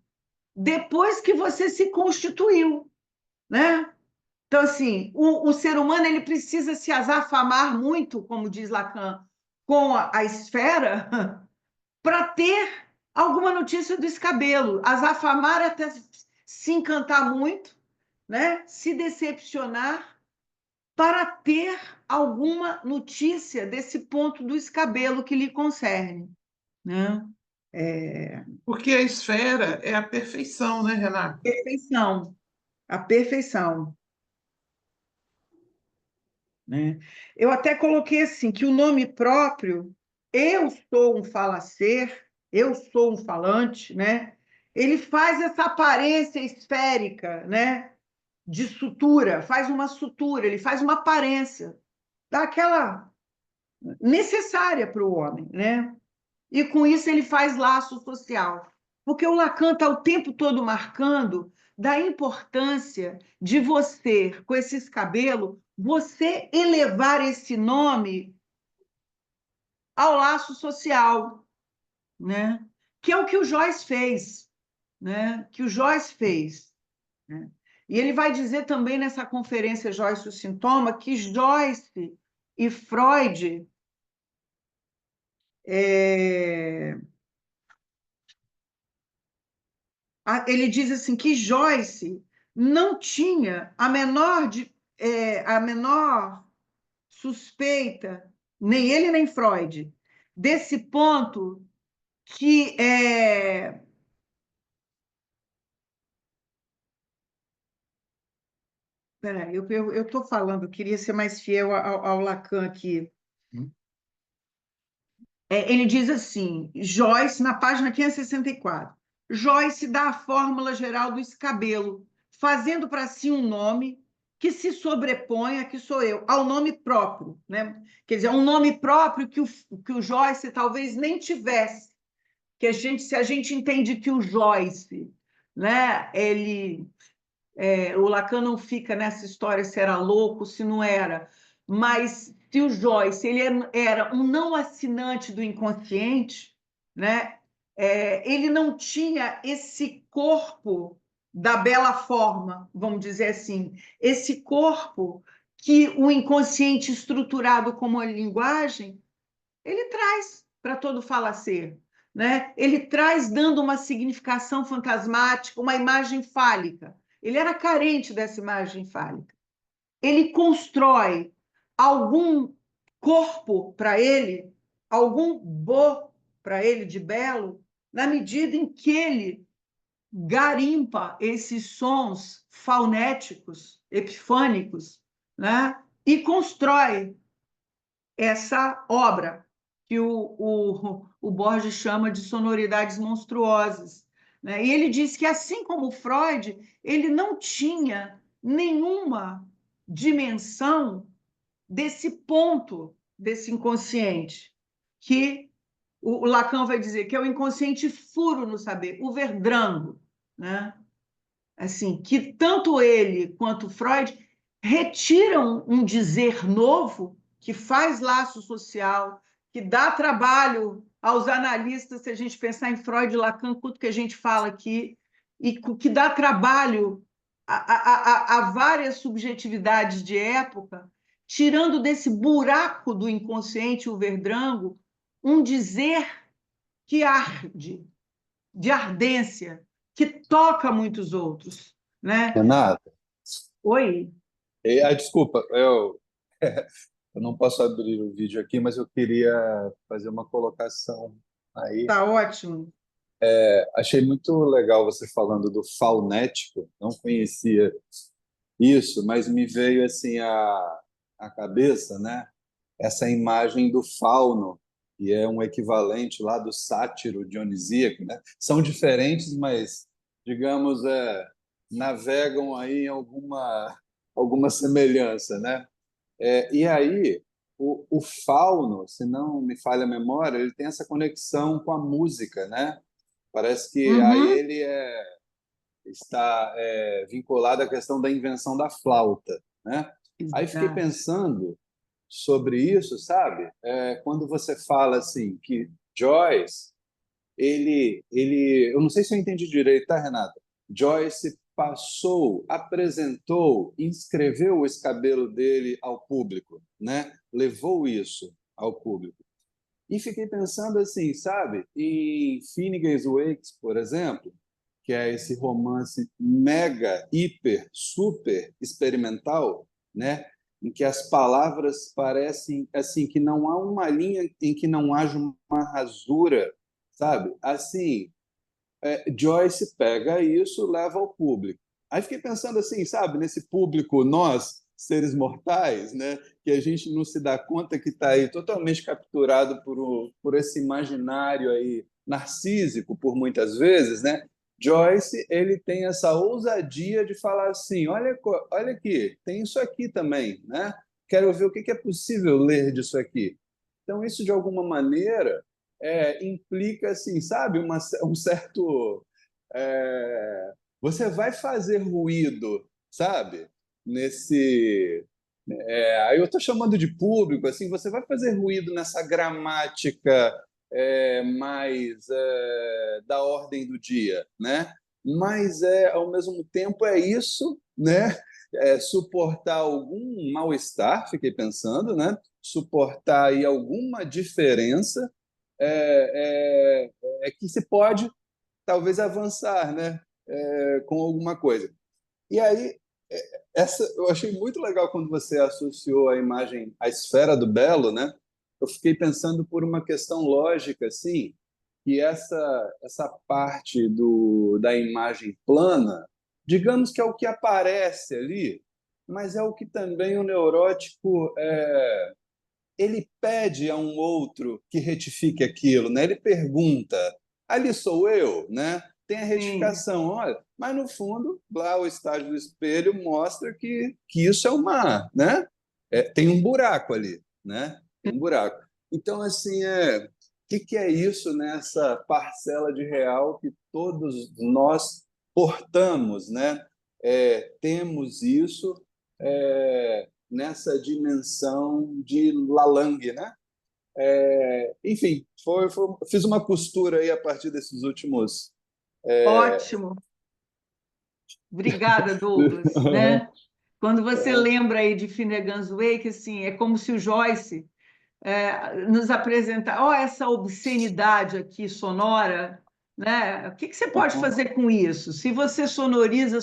depois que você se constituiu, né? Então, assim, o ser humano ele precisa se azafamar muito, como diz Lacan, com a esfera, para ter alguma notícia do escabelo. Azafamar é até se encantar muito, né? Se decepcionar para ter alguma notícia desse ponto do escabelo que lhe concerne, né? Porque a esfera é a perfeição, né, Renata? Perfeição, a perfeição, né? Eu até coloquei assim que o nome próprio, eu sou um falacer, eu sou um falante, né? Ele faz essa aparência esférica, né? De sutura, faz uma sutura, ele faz uma aparência daquela necessária para o homem, né? E com isso ele faz laço social. Porque o Lacan está o tempo todo marcando da importância de você, com esse escabelo, você elevar esse nome ao laço social, né? Que é o que o Joyce fez, né? Que o Joyce fez, né? E ele vai dizer também nessa conferência Joyce o Sintoma que Joyce e Freud ele diz assim que Joyce não tinha a menor suspeita, nem ele nem Freud, desse ponto que peraí, eu estou falando, eu queria ser mais fiel ao Lacan aqui. Ele diz assim, Joyce, na página 564, Joyce dá a fórmula geral do escabelo, fazendo para si um nome que se sobrepõe, aqui sou eu, ao nome próprio, né? Quer dizer, um nome próprio que o Joyce talvez nem tivesse, se a gente entende que o Joyce, né, o Lacan não fica nessa história se era louco, se não era, mas se o Joyce ele era um não assinante do inconsciente, né? Ele não tinha esse corpo da bela forma, vamos dizer assim, esse corpo que o inconsciente estruturado como a linguagem, ele traz para todo falacer, né? Ele traz dando uma significação fantasmática, uma imagem fálica. Ele era carente dessa imagem fálica. Ele constrói algum corpo para ele, algum bo para ele de belo, na medida em que ele garimpa esses sons faunéticos, epifânicos, né? E constrói essa obra que o Borges chama de sonoridades monstruosas, né? E ele diz que, assim como Freud, ele não tinha nenhuma dimensão desse ponto, desse inconsciente, que o Lacan vai dizer que é o inconsciente furo no saber, o verdrango, né? Assim, que tanto ele quanto Freud retiram um dizer novo que faz laço social, que dá trabalho aos analistas, se a gente pensar em Freud e Lacan, tudo que a gente fala aqui, e que dá trabalho a várias subjetividades de época, tirando desse buraco do inconsciente, o verdrango, um dizer que arde, de ardência, que toca muitos outros, né? Renata, Oi, desculpa, eu não posso abrir o vídeo aqui, mas eu queria fazer uma colocação aí. tá ótimo. Achei muito legal você falando do faunético, não conhecia isso, mas me veio assim a cabeça, né? Essa imagem do fauno, que é um equivalente lá do sátiro dionisíaco, né? São diferentes, mas, digamos, navegam aí em alguma semelhança, né? E aí o fauno, se não me falha a memória, ele tem essa conexão com a música, né? Parece que a Uhum. ele está vinculado à questão da invenção da flauta, né? Aí fiquei Exato. pensando sobre isso, sabe? Quando você fala assim que Joyce, eu não sei se eu entendi direito, tá, Renata? Joyce passou, apresentou, inscreveu o escabelo dele ao público, né? Levou isso ao público. E fiquei pensando assim, sabe? Em Finnegan's Wake, por exemplo, que é esse romance mega, hiper, super experimental, né? Em que as palavras parecem assim que não há uma linha em que não haja uma rasura, sabe? Assim, Joyce pega isso, leva ao público. Aí fiquei pensando assim, sabe, nesse público, nós, seres mortais, né, que a gente não se dá conta que está aí totalmente capturado por esse imaginário aí narcísico, por muitas vezes, né? Joyce, ele tem essa ousadia de falar assim, olha aqui, tem isso aqui também, né? Quero ver o que é possível ler disso aqui. Então, isso, de alguma maneira, implica, assim, sabe, um certo... você vai fazer ruído, sabe? Nesse... aí eu estou chamando de público, assim, você vai fazer ruído nessa gramática mais da ordem do dia, né? Mas, ao mesmo tempo, é isso, né? Suportar algum mal-estar, fiquei pensando, né? Suportar aí alguma diferença que se pode talvez avançar, né? Com alguma coisa. E aí, eu achei muito legal quando você associou a imagem à esfera do belo, né? Eu fiquei pensando por uma questão lógica, assim, que essa parte da imagem plana, digamos que é o que aparece ali, mas é o que também o neurótico ele pede a um outro que retifique aquilo, né? Ele pergunta: ali sou eu, né? Tem a Sim. retificação, olha, mas no fundo, lá o estágio do espelho mostra que isso é uma, né? Tem um buraco ali, né? Tem um buraco. Então, assim, que é isso nessa parcela de real que todos nós portamos, né? Temos isso, nessa dimensão de Lalang, né? Enfim, fiz uma costura aí a partir desses últimos. Ótimo. Obrigada, Douglas, né? Quando você lembra aí de Finnegan's Wake, assim, é como se o Joyce nos apresentar, ó, essa obscenidade aqui sonora, né? O que que você pode fazer com isso? Se você sonoriza,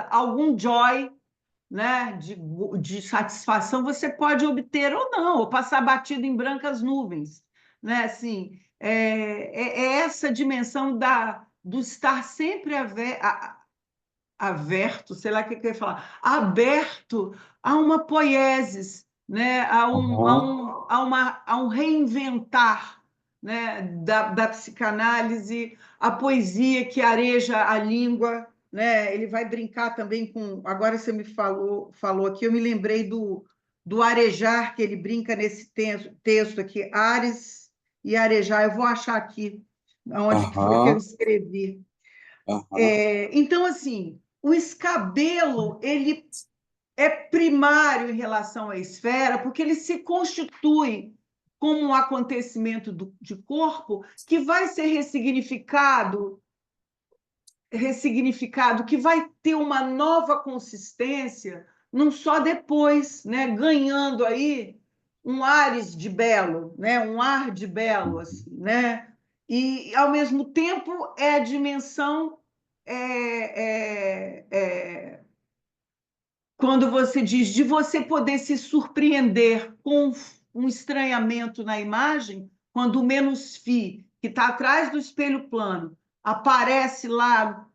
algum joy, né, de satisfação você pode obter ou não, ou passar batido em brancas nuvens, né? Assim, é essa dimensão do estar sempre aberto, sei lá o que eu ia falar, aberto a uma poiesis, né? A um reinventar, né? da psicanálise, a poesia que areja a língua, né? Ele vai brincar também com. Agora você me falou aqui, eu me lembrei do arejar, que ele brinca nesse texto aqui, Ares e arejar. Eu vou achar aqui onde que foi que eu Aham, escrevi. aham, Então, assim, o escabelo ele é primário em relação à esfera, porque ele se constitui como um acontecimento de corpo que vai ser ressignificado, que vai ter uma nova consistência, não só depois, né, ganhando aí um ares de belo, né, um ar de belo, assim, né, e ao mesmo tempo é a dimensão quando você diz de você poder se surpreender com um estranhamento na imagem, quando o menos-fi, que está atrás do espelho plano, aparece lá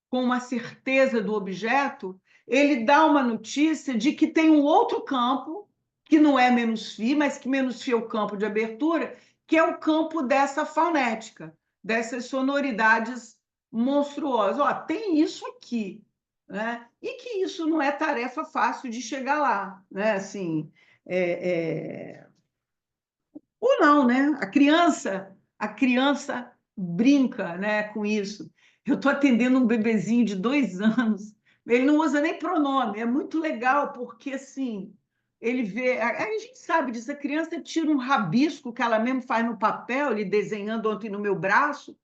com uma certeza do objeto, ele dá uma notícia de que tem um outro campo, que não é menos-fi, mas que menos-fi é o campo de abertura, que é o campo dessa fonética, dessas sonoridades monstruosas. Ó, tem isso aqui, né? E que isso não é tarefa fácil de chegar lá, né? Assim, Ou não, né? A criança brinca, né, com isso. Eu estou atendendo um bebezinho de 2 anos, ele não usa nem pronome, é muito legal, porque assim, ele vê, a gente sabe disso, a criança tira um rabisco que ela mesmo faz no papel, ele desenhando ontem no meu braço,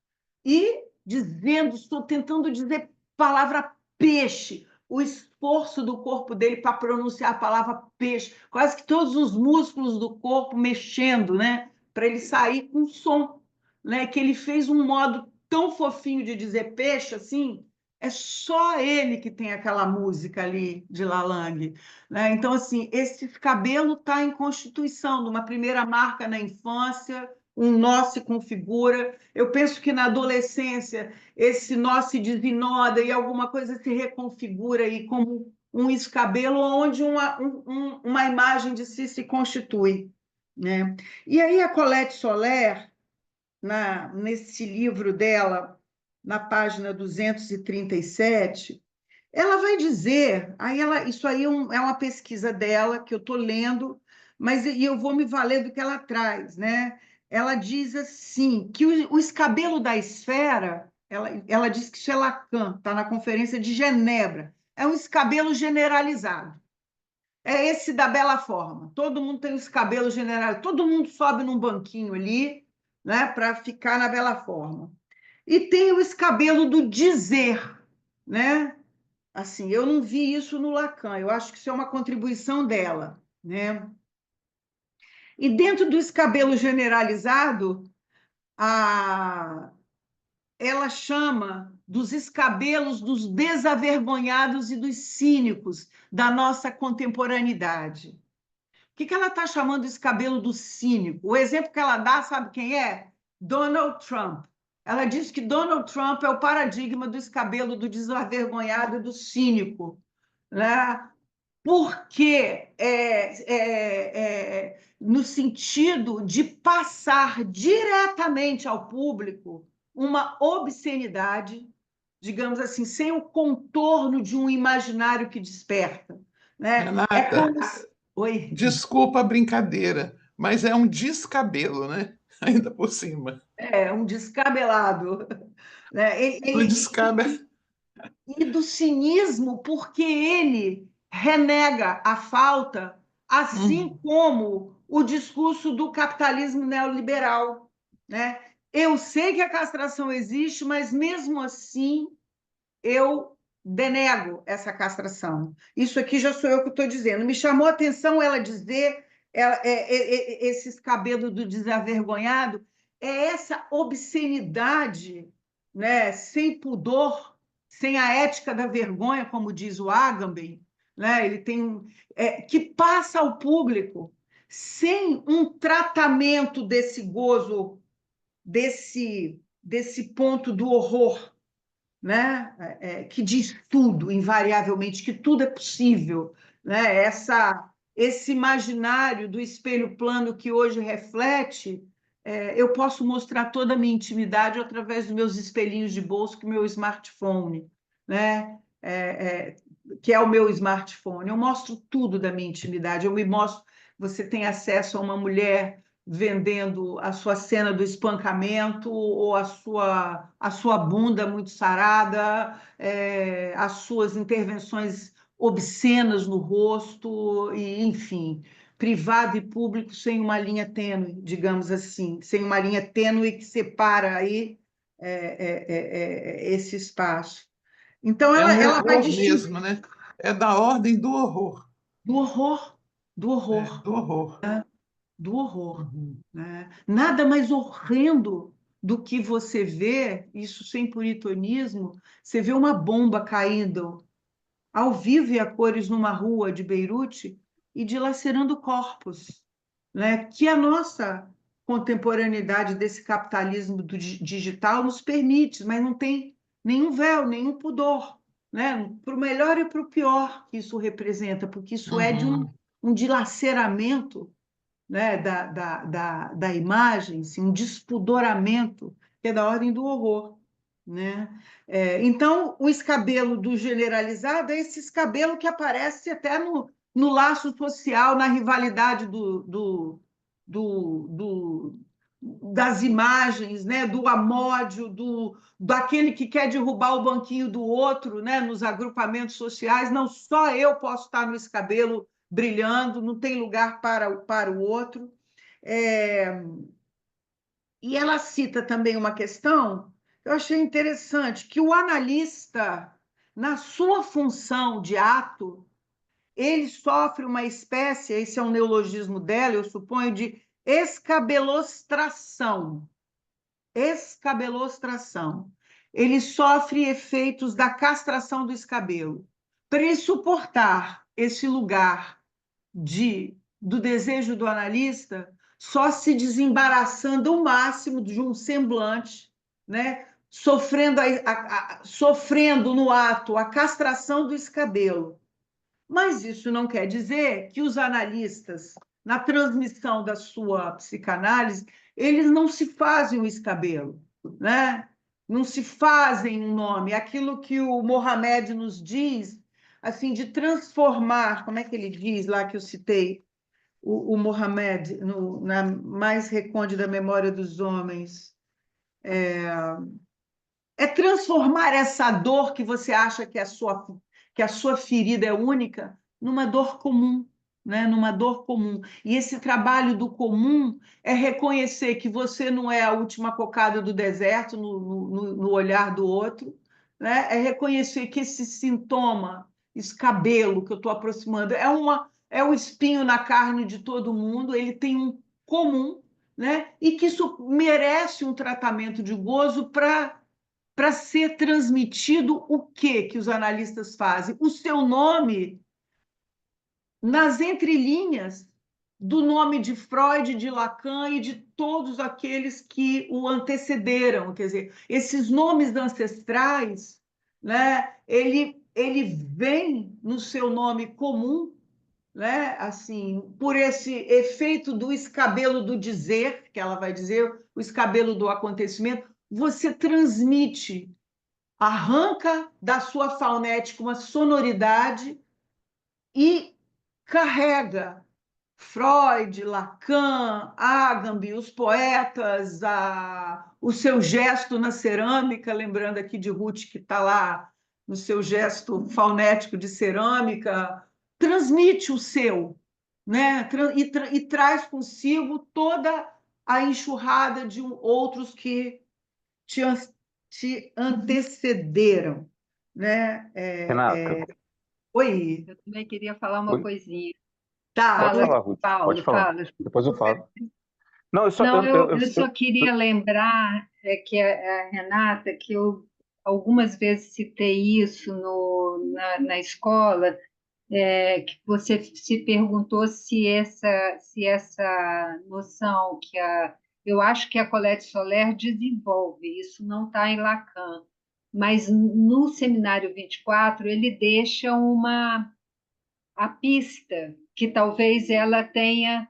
e dizendo, estou tentando dizer palavra peixe, o esforço do corpo dele para pronunciar a palavra peixe, quase que todos os músculos do corpo mexendo, né? Para ele sair com som, né? Que ele fez um modo tão fofinho de dizer peixe, assim, é só ele que tem aquela música ali de Lalang, né? Então, assim, esse cabelo está em constituição, numa primeira marca na infância, um nó se configura. Eu penso que na adolescência esse nó se desinoda e alguma coisa se reconfigura aí como um escabelo onde uma imagem de si se constitui, né? E aí a Colette Soler, nesse livro dela, na página 237, ela vai dizer, isso aí é uma pesquisa dela que eu estou lendo, mas eu vou me valer do que ela traz, né? Ela diz assim, que o escabelo da esfera, ela diz que isso é Lacan, está na Conferência de Genebra, é um escabelo generalizado. É esse da bela forma. Todo mundo tem um escabelo generalizado, todo mundo sobe num banquinho ali, né, para ficar na bela forma. E tem o escabelo do dizer, né? Assim, eu não vi isso no Lacan, eu acho que isso é uma contribuição dela, né? E dentro do escabelo generalizado, ela chama dos escabelos dos desavergonhados e dos cínicos da nossa contemporaneidade. O que ela está chamando de escabelo do cínico? O exemplo que ela dá, sabe quem é? Donald Trump. Ela diz que Donald Trump é o paradigma do escabelo do desavergonhado e do cínico, né? Porque no sentido de passar diretamente ao público uma obscenidade, digamos assim, sem o contorno de um imaginário que desperta, né? Renata, Oi. desculpa a brincadeira, mas é um descabelo, né? Ainda por cima. É um descabelado, né? Um descabelo. E do cinismo, porque ele renega a falta, assim como o discurso do capitalismo neoliberal, né? Eu sei que a castração existe, mas mesmo assim eu denego essa castração. Isso aqui já sou eu que estou dizendo. Me chamou a atenção ela dizer esses cabelos do desavergonhado, é essa obscenidade, né, sem pudor, sem a ética da vergonha, como diz o Agamben, né, ele tem que passa ao público sem um tratamento desse gozo, desse ponto do horror, né? Que diz tudo, invariavelmente, que tudo é possível, né? Esse imaginário do espelho plano que hoje reflete, eu posso mostrar toda a minha intimidade através dos meus espelhinhos de bolso, que é o meu smartphone, né? Que é o meu smartphone. Eu mostro tudo da minha intimidade, eu me mostro. Você tem acesso a uma mulher vendendo a sua cena do espancamento ou a sua bunda muito sarada, as suas intervenções obscenas no rosto, e, enfim, privado e público sem uma linha tênue, digamos assim, sem uma linha tênue que separa aí esse espaço. Então, É um ela vai horror distinguir mesmo, né? É da ordem do horror. do horror, do horror, Do horror. do horror, Uhum. né? Nada mais horrendo do que você vê, isso sem puritanismo, você vê uma bomba caindo ao vivo e a cores numa rua de Beirute e dilacerando corpos, né? Que a nossa contemporaneidade desse capitalismo do digital nos permite, mas não tem nenhum véu, nenhum pudor, né? Para o melhor e para o pior que isso representa, porque isso é de um dilaceramento, né, da imagem, assim, um despudoramento que é da ordem do horror, né? Então, o escabelo do generalizado é esse escabelo que aparece até no laço social, na rivalidade do, das imagens, né? Do amódio, daquele que quer derrubar o banquinho do outro, né? Nos agrupamentos sociais. Não, só eu posso estar no escabelo brilhando, não tem lugar para o outro. E ela cita também uma questão que eu achei interessante, que o analista, na sua função de ato, ele sofre uma espécie, esse é um neologismo dela, eu suponho, de escabelostração. Escabelostração. Ele sofre efeitos da castração do escabelo. Para ele suportar esse lugar do desejo do analista, só se desembaraçando o máximo de um semblante, né? Sofrendo no ato a castração do escabelo. Mas isso não quer dizer que os analistas, na transmissão da sua psicanálise, eles não se fazem o escabelo, né? Não se fazem um nome. Aquilo que o Mohamed nos diz, assim, de transformar, como é que ele diz lá que eu citei, o Mohamed, na mais recôndita memória dos homens, é transformar essa dor que você acha que a sua ferida é única numa dor comum, né? Numa dor comum. E esse trabalho do comum é reconhecer que você não é a última cocada do deserto no olhar do outro, né? É reconhecer que esse sintoma, esse cabelo que eu estou aproximando, é um espinho na carne de todo mundo, ele tem um comum, né? E que isso merece um tratamento de gozo para ser transmitido o que os analistas fazem? O seu nome nas entrelinhas do nome de Freud, de Lacan e de todos aqueles que o antecederam. Quer dizer, esses nomes ancestrais, né, ele vem no seu nome comum, né, assim, por esse efeito do escabelo do dizer, que ela vai dizer, o escabelo do acontecimento, você transmite, arranca da sua faunética uma sonoridade e carrega Freud, Lacan, Agamben, os poetas, o seu gesto na cerâmica, lembrando aqui de Ruth, que está lá no seu gesto faunético de cerâmica, transmite o seu, né? E traz consigo toda a enxurrada de outros que te, te antecederam, né? Renata, Oi, Eu também queria falar uma oi? coisinha. tá, Pode Fala, falar, Ruth, pode Paulo, falar. fala. Depois eu falo. Não, eu só, Não, eu só queria lembrar que a Renata, que eu algumas vezes citei isso na escola, que você se perguntou se essa noção eu acho que a Colette Soler desenvolve, isso não está em Lacan, mas no Seminário 24 ele deixa a pista que talvez ela tenha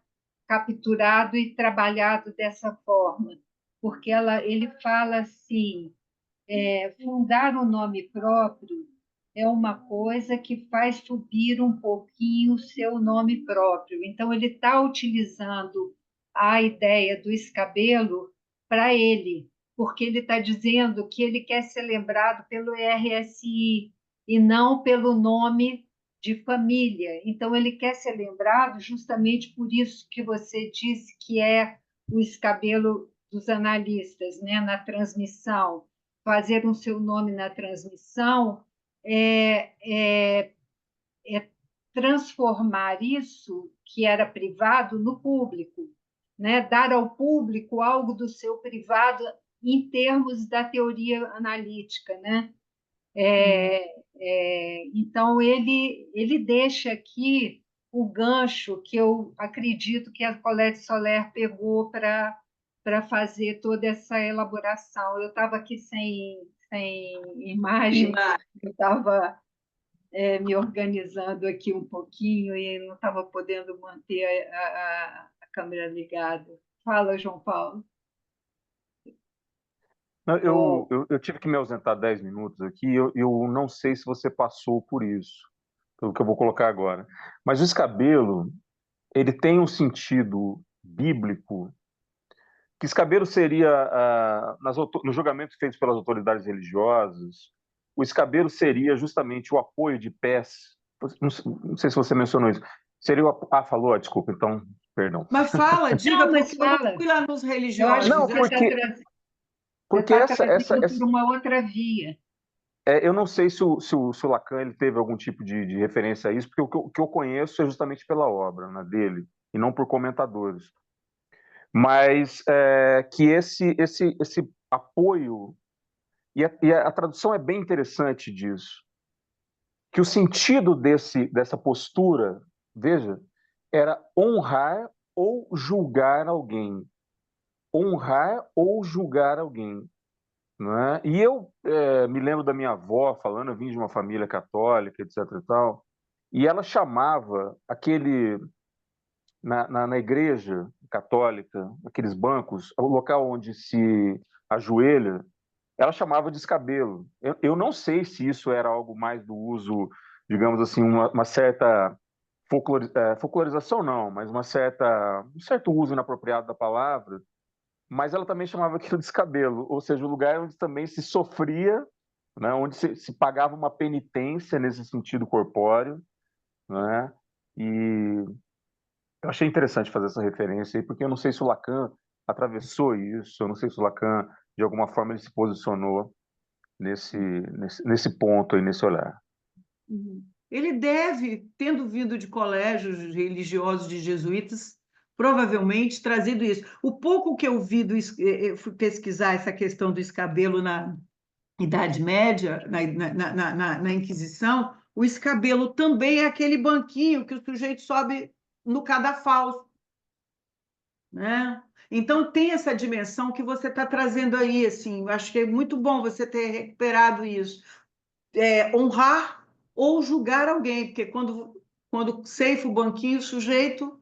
capturado e trabalhado dessa forma, porque ele fala assim, fundar um nome próprio é uma coisa que faz subir um pouquinho o seu nome próprio. Então, ele está utilizando a ideia do escabelo para ele, porque ele está dizendo que ele quer ser lembrado pelo RSI e não pelo nome de família. Então, ele quer ser lembrado justamente por isso que você disse que é o escabelo dos analistas, né, na transmissão. Fazer o seu nome na transmissão é transformar isso que era privado no público, né? Dar ao público algo do seu privado em termos da teoria analítica, né? Então, ele deixa aqui o gancho que eu acredito que a Colette Soler pegou para fazer toda essa elaboração. Eu estava aqui sem imagem, eu estava me organizando aqui um pouquinho e não estava podendo manter a câmera ligada. Fala, João Paulo. eu tive que me ausentar 10 minutos aqui, eu não sei se você passou por isso. pelo que eu vou colocar agora. Mas o escabelo, ele tem um sentido bíblico, que escabelo seria, nos julgamentos feitos pelas autoridades religiosas, o escabelo seria justamente o apoio de pés. Não sei se você mencionou isso. Seria falou, desculpa, então, perdão. Mas fala, diga, Não, mas porque eu não fala. fui lá nos Eu acho religiosos. que Não, você porque está trazendo por uma outra via. eu não sei se o Lacan ele teve algum tipo de referência a isso, porque o que eu conheço é justamente pela obra, né, dele, e não por comentadores. Mas que esse apoio, e a tradução é bem interessante disso, que o sentido dessa postura, veja, era honrar ou julgar alguém. Honrar ou julgar alguém. Né? E eu me lembro da minha avó falando, eu vim de uma família católica, etc. e tal, e ela chamava na igreja católica, aqueles bancos, o local onde se ajoelha, ela chamava de escabelo. Eu não sei se isso era algo mais do uso, digamos assim, uma certa folclorização, não, mas um certo uso inapropriado da palavra, mas ela também chamava aquilo de escabelo, ou seja, o lugar onde também se sofria, né, onde se pagava uma penitência nesse sentido corpóreo, né, e eu achei interessante fazer essa referência aí, porque eu não sei se o Lacan atravessou isso, eu não sei se o Lacan, de alguma forma, ele se posicionou nesse ponto aí, nesse olhar. Ele deve, tendo vindo de colégios religiosos de jesuítas, provavelmente trazido isso. O pouco que eu vi, eu fui pesquisar essa questão do escabelo na Idade Média, na Inquisição, o escabelo também é aquele banquinho que o sujeito sobe no cadafalso, né? Então tem essa dimensão que você está trazendo aí, assim, acho que é muito bom você ter recuperado isso. Honrar ou julgar alguém, porque quando ceifa o banquinho, o sujeito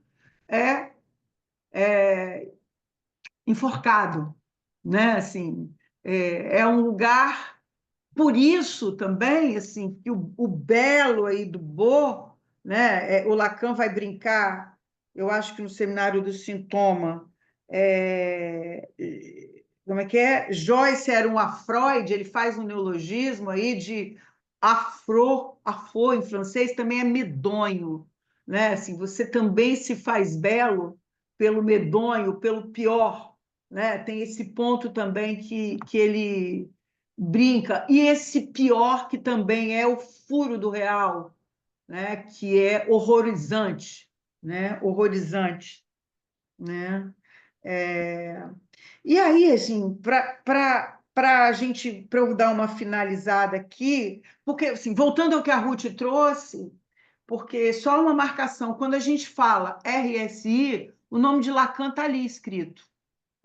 é enforcado, né? Assim, é um lugar. Por isso também, assim, que o belo aí do Bo, né? O Lacan vai brincar, eu acho que no Seminário do Sintoma, como é que é? Joyce era um afroide, ele faz um neologismo aí de afro em francês também é medonho, né? Assim, você também se faz belo pelo medonho, pelo pior, né? Tem esse ponto também que ele brinca. E esse pior que também é o furo do real, né? Que é horrorizante, né? Horrorizante, né? E aí, assim, para a gente, para eu dar uma finalizada aqui, porque, assim, voltando ao que a Ruth trouxe, porque só uma marcação, quando a gente fala RSI, o nome de Lacan está ali escrito.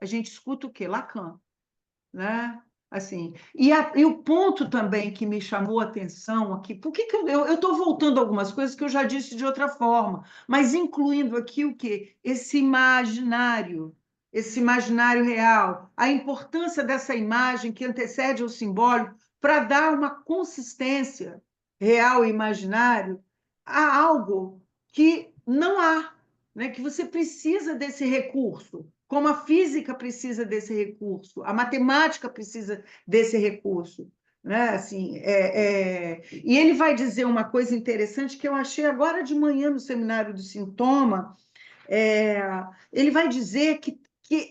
A gente escuta o quê? Lacan, né? Assim, e o ponto também que me chamou a atenção aqui, por que eu estou voltando a algumas coisas que eu já disse de outra forma, mas incluindo aqui o quê? Esse imaginário real, a importância dessa imagem que antecede o simbólico para dar uma consistência real e imaginário a algo que não há, né? Que você precisa desse recurso, como a física precisa desse recurso, a matemática precisa desse recurso, né? Assim, E ele vai dizer uma coisa interessante que eu achei agora de manhã no Seminário do Sintoma. Ele vai dizer que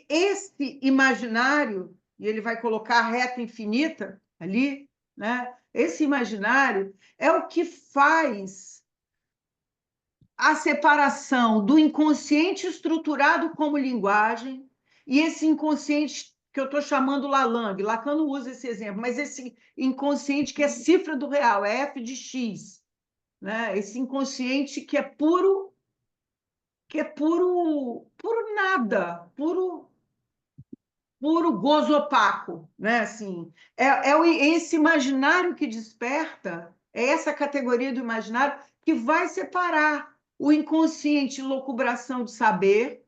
esse imaginário, e ele vai colocar a reta infinita ali, né? Esse imaginário é o que faz a separação do inconsciente estruturado como linguagem e esse inconsciente que eu estou chamando Lalang. Lacan não usa esse exemplo, mas esse inconsciente que é cifra do real, é F de X, né? Esse inconsciente que é puro nada, puro gozo opaco, né? Assim, esse imaginário que desperta, é essa categoria do imaginário que vai separar o inconsciente locubração de saber,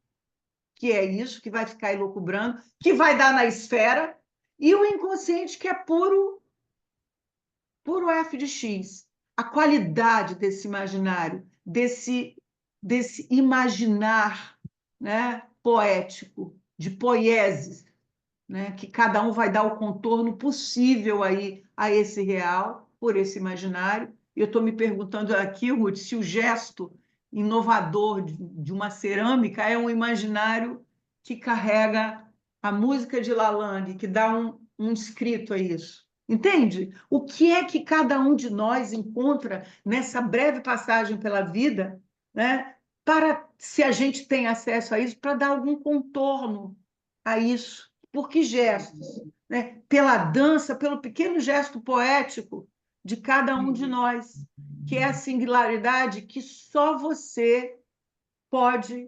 que é isso, que vai ficar elucubrando, que vai dar na esfera, e o inconsciente que é puro F de X. a qualidade desse imaginário, desse imaginar, né, poético, de poieses, né, que cada um vai dar o contorno possível aí a esse real, por esse imaginário. E eu estou me perguntando aqui, Ruth, se o gesto inovador de uma cerâmica é um imaginário que carrega a música de Lalande, que dá um escrito a isso. Entende? O que é que cada um de nós encontra nessa breve passagem pela vida, né, para, se a gente tem acesso a isso, para dar algum contorno a isso? Por que gestos? Né? Pela dança, pelo pequeno gesto poético de cada um de nós, que é a singularidade que só você pode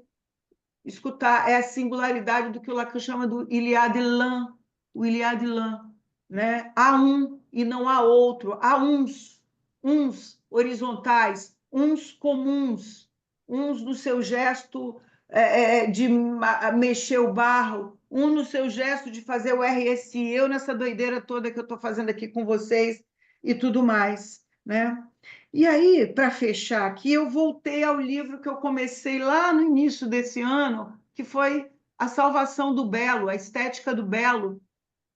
escutar. É a singularidade do que o Lacan chama do il y a de l'un, o il y a de l'un, né? Há um e não há outro. Há uns horizontais, uns comuns, uns no seu gesto de mexer o barro, um no seu gesto de fazer o RSI, eu nessa doideira toda que eu estou fazendo aqui com vocês e tudo mais, né? E aí, para fechar aqui, eu voltei ao livro que eu comecei lá no início desse ano, que foi A Salvação do Belo, a Estética do Belo.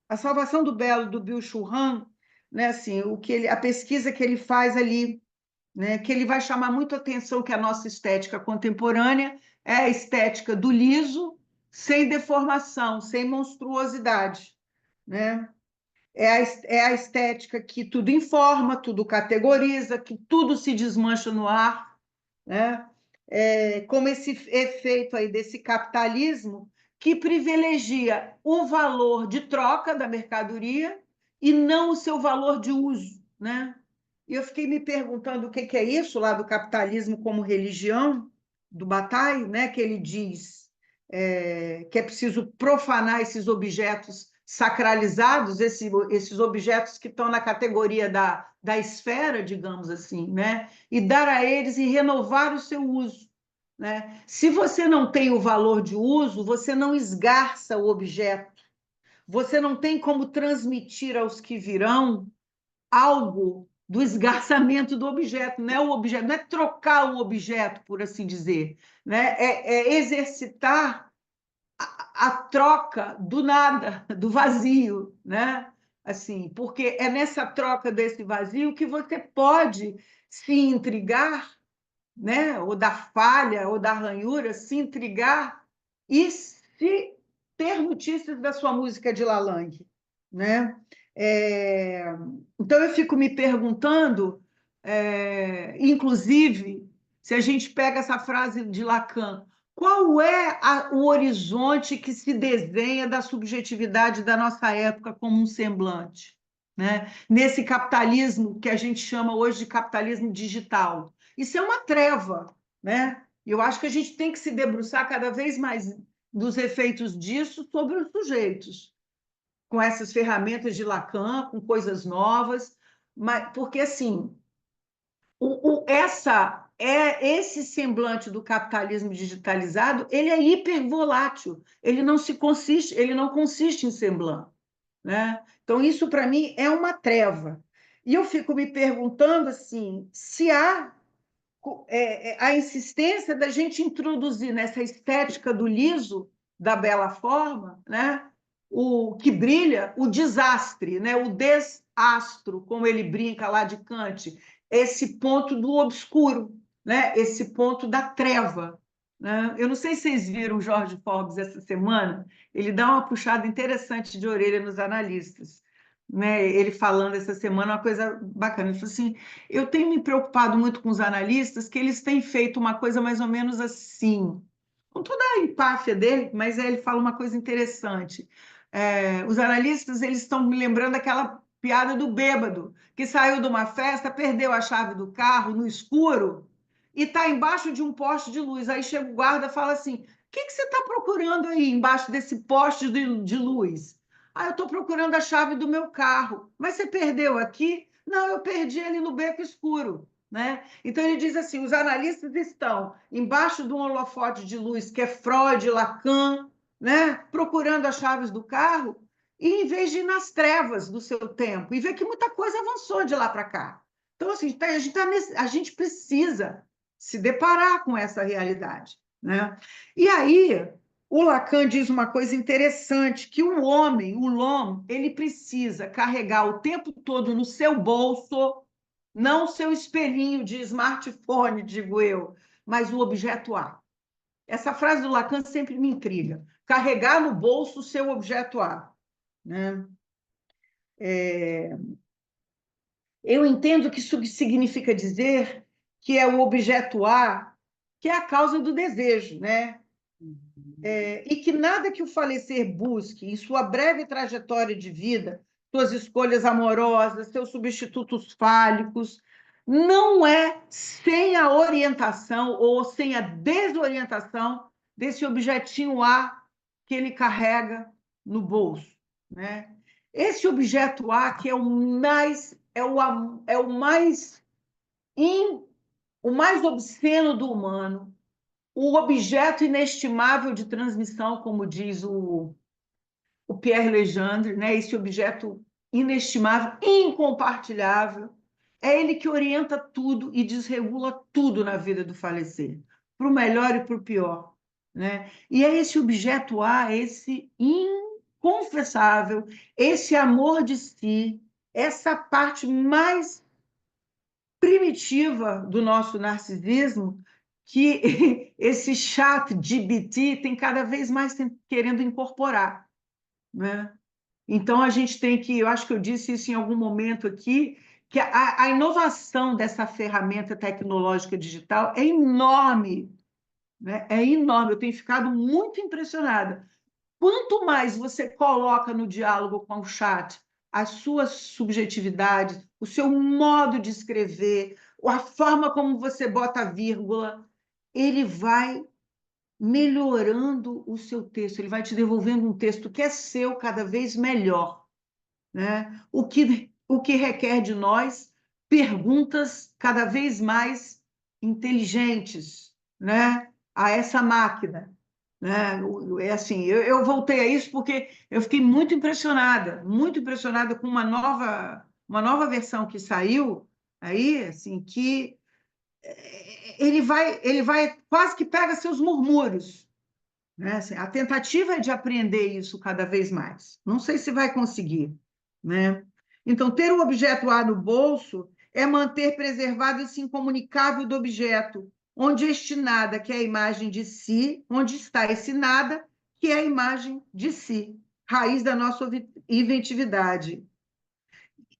A Salvação do Belo, do Byung-Chul Han, né, assim, a pesquisa que ele faz ali, né, que ele vai chamar muito a atenção que a nossa estética contemporânea é a estética do liso, sem deformação, sem monstruosidade, né? É a estética que tudo informa, tudo categoriza, que tudo se desmancha no ar, né? Como esse efeito aí desse capitalismo que privilegia o valor de troca da mercadoria e não o seu valor de uso, né? E eu fiquei me perguntando o que é isso lá do capitalismo como religião, do Bataille, né? Que ele diz que é preciso profanar esses objetos sacralizados, esses objetos que estão na categoria da esfera, digamos assim, né? E dar a eles e renovar o seu uso, né? Se você não tem o valor de uso, você não esgarça o objeto, você não tem como transmitir aos que virão algo do esgarçamento do objeto, não é o objeto, não é trocar o objeto, por assim dizer, né? É exercitar a troca do nada, do vazio, né? Assim, porque é nessa troca desse vazio que você pode se intrigar, né? Ou da falha, ou da ranhura, se intrigar e se ter notícias da sua música de Lalande, né? Então eu fico me perguntando, inclusive, se a gente pega essa frase de Lacan, qual é o horizonte que se desenha da subjetividade da nossa época como um semblante, né? Nesse capitalismo que a gente chama hoje de capitalismo digital. Isso é uma treva, né? Eu acho que a gente tem que se debruçar cada vez mais dos efeitos disso sobre os sujeitos, com essas ferramentas de Lacan, com coisas novas, mas, porque assim, esse semblante do capitalismo digitalizado, ele é hipervolátil, ele não consiste em semblante, né? Então isso para mim é uma treva. E eu fico me perguntando assim, se há a insistência da gente introduzir nessa estética do liso, da bela forma, né? O que brilha, o desastre, né? O desastro, como ele brinca lá de Kant, esse ponto do obscuro, né? Esse ponto da treva, né? Eu não sei se vocês viram o Jorge Forbes essa semana, ele dá uma puxada interessante de orelha nos analistas, né? Ele falando essa semana uma coisa bacana. Ele falou assim: eu tenho me preocupado muito com os analistas, que eles têm feito uma coisa mais ou menos assim, com toda a empáfia dele, mas ele fala uma coisa interessante. Os analistas, eles estão me lembrando aquela piada do bêbado, que saiu de uma festa, perdeu a chave do carro no escuro e está embaixo de um poste de luz. Aí chega o guarda e fala assim: o que você está procurando aí embaixo desse poste de luz? Ah, eu estou procurando a chave do meu carro. Mas você perdeu aqui? Não, eu perdi ali no beco escuro, né? Então ele diz assim: os analistas estão embaixo de um holofote de luz que é Freud, Lacan, né? Procurando as chaves do carro, e em vez de ir nas trevas do seu tempo e ver que muita coisa avançou de lá para cá. Então, assim, a gente precisa se deparar com essa realidade, né? E aí, o Lacan diz uma coisa interessante, que o homem, o l'homme, ele precisa carregar o tempo todo no seu bolso, não o seu espelhinho de smartphone, digo eu, mas o objeto A. Essa frase do Lacan sempre me intriga. Carregar no bolso o seu objeto A, né? Eu entendo que isso significa dizer que é o objeto A, que é a causa do desejo, né? E que nada que o falecer busque em sua breve trajetória de vida, suas escolhas amorosas, seus substitutos fálicos, não é sem a orientação ou sem a desorientação desse objetinho A que ele carrega no bolso, né? Esse objeto A que é o mais obsceno do humano, o objeto inestimável de transmissão, como diz o Pierre Legendre, né? Esse objeto inestimável, incompartilhável, é ele que orienta tudo e desregula tudo na vida do falecer, para o melhor e para o pior, né? E é esse objeto A, esse inconfessável, esse amor de si, essa parte mais primitiva do nosso narcisismo, que esse chat GPT tem cada vez mais querendo incorporar, né? Então, a gente tem que, eu acho que eu disse isso em algum momento aqui, que a inovação dessa ferramenta tecnológica digital é enorme, né? É enorme, eu tenho ficado muito impressionada. Quanto mais você coloca no diálogo com o chat as suas subjetividades, o seu modo de escrever, a forma como você bota a vírgula, ele vai melhorando o seu texto, ele vai te devolvendo um texto que é seu cada vez melhor, né? O que requer de nós perguntas cada vez mais inteligentes, né? A essa máquina, né? É assim, eu voltei a isso porque eu fiquei muito impressionada com uma nova versão que saiu aí, assim, que ele vai quase que pega seus murmúrios, né? Assim, a tentativa é de aprender isso cada vez mais. Não sei se vai conseguir, né? Então, ter o objeto A no bolso é manter preservado esse incomunicável do objeto, onde este nada, que é a imagem de si, onde está esse nada, que é a imagem de si, raiz da nossa inventividade.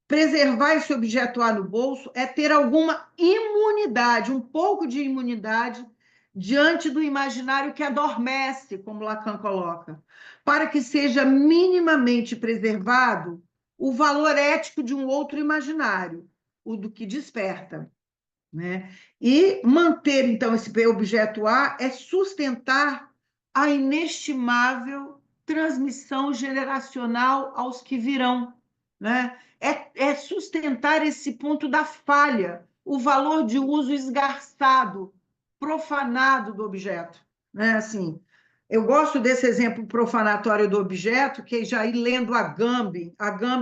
Preservar esse objeto A no bolso é ter alguma imunidade, um pouco de imunidade diante do imaginário que adormece, como Lacan coloca, para que seja minimamente preservado o valor ético de um outro imaginário, o do que desperta, né? E manter, então, esse objeto A é sustentar a inestimável transmissão generacional aos que virão, né? É sustentar esse ponto da falha, o valor de uso esgarçado, profanado do objeto, né? Assim, eu gosto desse exemplo profanatório do objeto, que é já ir lendo a Gambi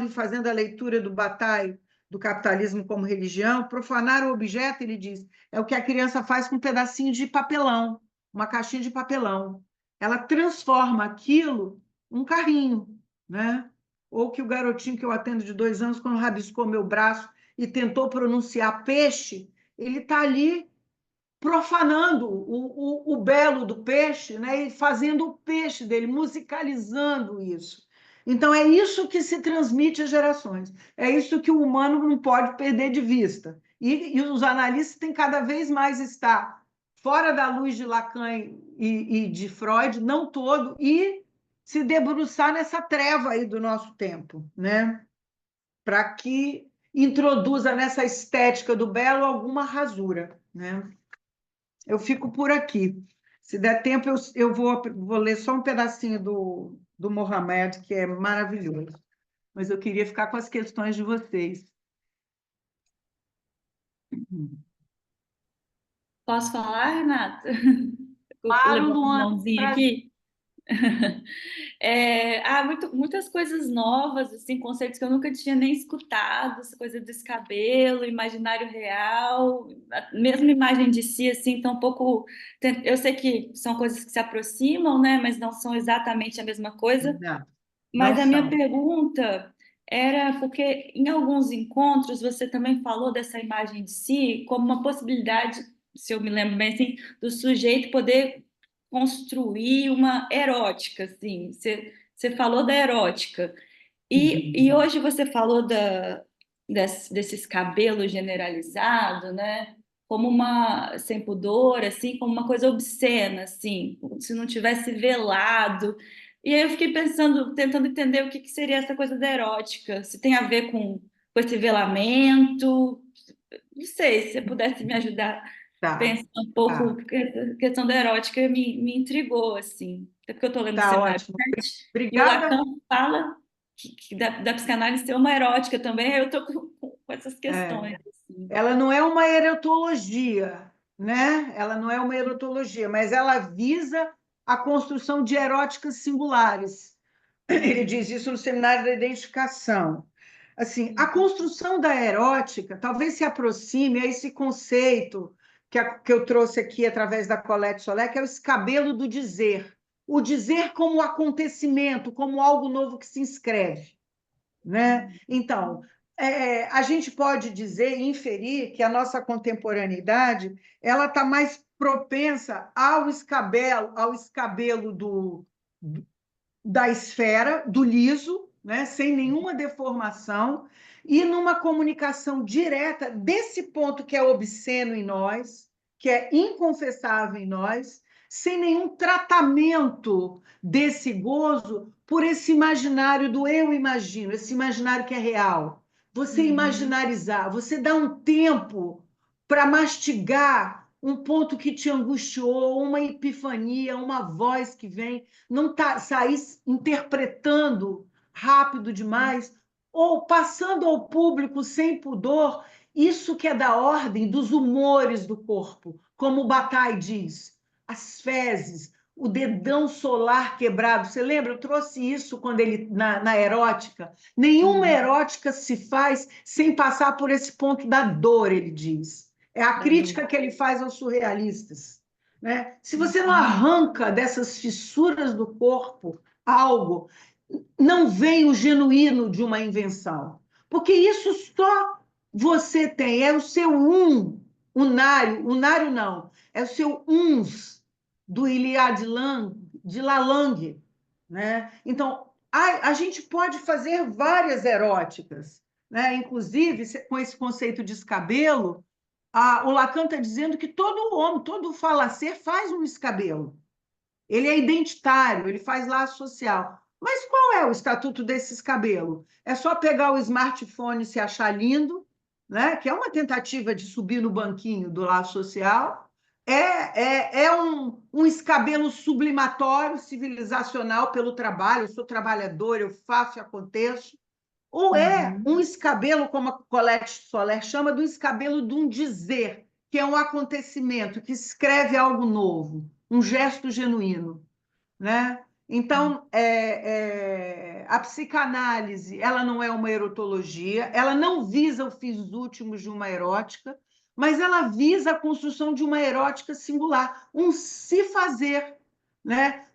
fazendo a leitura do Bataille, do capitalismo como religião. Profanar o objeto, ele diz, é o que a criança faz com um pedacinho de papelão, uma caixinha de papelão. Ela transforma aquilo num carrinho, né? Ou que o garotinho que eu atendo de 2 anos, quando rabiscou meu braço e tentou pronunciar peixe, ele está ali profanando o belo do peixe, né? E fazendo o peixe dele, musicalizando isso. Então, é isso que se transmite às gerações. É isso que o humano não pode perder de vista. E os analistas têm cada vez mais estar fora da luz de Lacan e de Freud, não todo, e se debruçar nessa treva aí do nosso tempo, né? Para que introduza nessa estética do belo alguma rasura, né? Eu fico por aqui. Se der tempo, eu vou ler só um pedacinho do Mohamed, que é maravilhoso. Mas eu queria ficar com as questões de vocês. Posso falar, Renata? Eu Claro, levanto a Luana. mãozinha aqui. Muitas coisas novas, assim, conceitos que eu nunca tinha nem escutado, essa coisa do escabelo, imaginário real, a mesma imagem de si, assim, então um pouco... Eu sei que são coisas que se aproximam, né, mas não são exatamente a mesma coisa. Não, não Mas a minha são. pergunta era porque em alguns encontros você também falou dessa imagem de si como uma possibilidade, se eu me lembro bem assim, do sujeito poder construir uma erótica, assim. Você falou da erótica. E hoje você falou desses cabelos generalizados, né? Como uma, sem pudor, assim, como uma coisa obscena, assim, como se não tivesse velado. E aí eu fiquei pensando, tentando entender o que seria essa coisa da erótica, se tem a ver com esse velamento. Não sei, se você pudesse me ajudar a Tá, pensar um pouco, tá, porque a questão da erótica me intrigou, assim. Até porque eu estou lendo o tá seminário ótimo. 7, e o Obrigada. Lacan fala que da psicanálise ser uma erótica também, aí eu estou com essas É, questões. Assim. ela não é uma erotologia, né? Ela não é uma erotologia, mas ela visa a construção de eróticas singulares. Ele diz isso no Seminário da Identificação. Assim, a construção da erótica talvez se aproxime a esse conceito que eu trouxe aqui através da Colette Soler, que é o escabelo do dizer. O dizer como acontecimento, como algo novo que se inscreve, né? Então, a gente pode dizer, inferir que a nossa contemporaneidade ela está mais propensa ao escabelo da esfera, do liso, né? Sem nenhuma deformação, e numa comunicação direta desse ponto que é obsceno em nós, que é inconfessável em nós, sem nenhum tratamento desse gozo por esse imaginário do eu imagino, esse imaginário que é real. Você imaginarizar, você dá um tempo para mastigar um ponto que te angustiou, uma epifania, uma voz que vem, não sair interpretando rápido demais, ou passando ao público sem pudor, isso que é da ordem dos humores do corpo, como o Bataille diz, as fezes, o dedão solar quebrado. Você lembra? Eu trouxe isso quando ele na erótica. Nenhuma erótica se faz sem passar por esse ponto da dor, ele diz. É a crítica que ele faz aos surrealistas, né? Se você não arranca dessas fissuras do corpo algo, não vem o genuíno de uma invenção. Porque isso só você tem, é o seu unário não, é o seu uns do Iliad de Lalande, né? Então, a gente pode fazer várias eróticas, né? Inclusive, com esse conceito de escabelo, o Lacan está dizendo que todo homem, todo falacer faz um escabelo. Ele é identitário, ele faz laço social. Mas qual é o estatuto desse escabelo? É só pegar o smartphone e se achar lindo, né? Que é uma tentativa de subir no banquinho do laço social. É um escabelo sublimatório, civilizacional pelo trabalho. Eu sou trabalhador, eu faço e aconteço. Ou é um escabelo, como a Colette Soler chama, do escabelo de um dizer, que é um acontecimento, que escreve algo novo, um gesto genuíno, né? Então, a psicanálise, ela não é uma erotologia, ela não visa os fins últimos de uma erótica, mas ela visa a construção de uma erótica singular, um se fazer, né?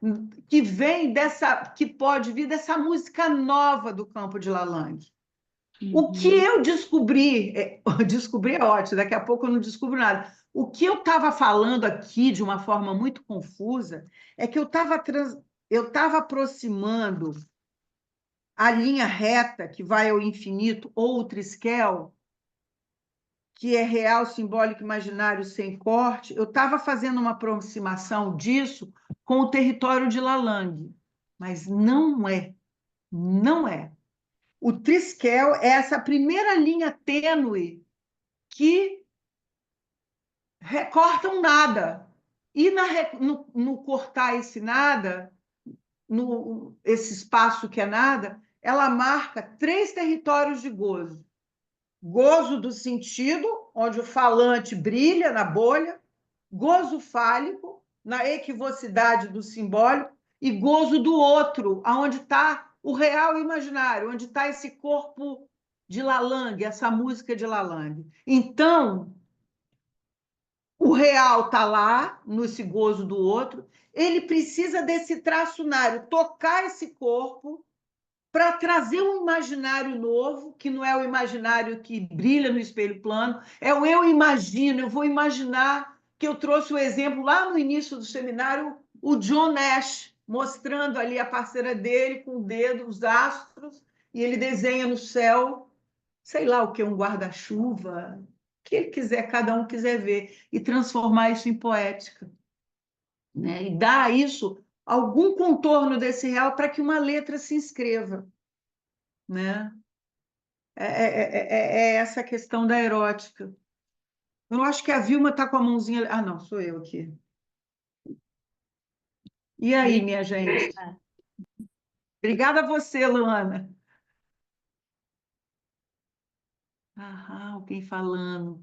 Que pode vir dessa música nova do campo de Lalande. O que eu descobri é ótimo, daqui a pouco eu não descubro nada. O que eu estava falando aqui de uma forma muito confusa é que eu estava aproximando a linha reta que vai ao infinito, ou o triskel, que é real, simbólico, imaginário, sem corte. Eu estava fazendo uma aproximação disso com o território de Lalande, mas não é, não é. O triskel é essa primeira linha tênue que recorta um nada. E no cortar esse nada, esse espaço que é nada, ela marca 3 territórios de gozo. Gozo do sentido, onde o falante brilha na bolha, gozo fálico, na equivocidade do simbólico, e gozo do outro, aonde está o real e o imaginário, onde está esse corpo de Lalande, essa música de Lalande. Então, o real está lá, nesse gozo do outro, ele precisa desse traçunário, tocar esse corpo para trazer um imaginário novo, que não é o imaginário que brilha no espelho plano, é o eu imagino, eu vou imaginar, que eu trouxe o exemplo lá no início do seminário, o John Nash, mostrando ali a parceira dele com o dedo, os astros, e ele desenha no céu, sei lá o que, um guarda-chuva, o que ele quiser, cada um quiser ver, e transformar isso em poética, né? E dar a isso algum contorno desse real para que uma letra se inscreva, né? É essa questão da erótica. Eu acho que a Vilma está com a mãozinha. Ah, não, sou eu aqui. E aí, minha gente? Obrigada a você, Luana. Ah, alguém falando.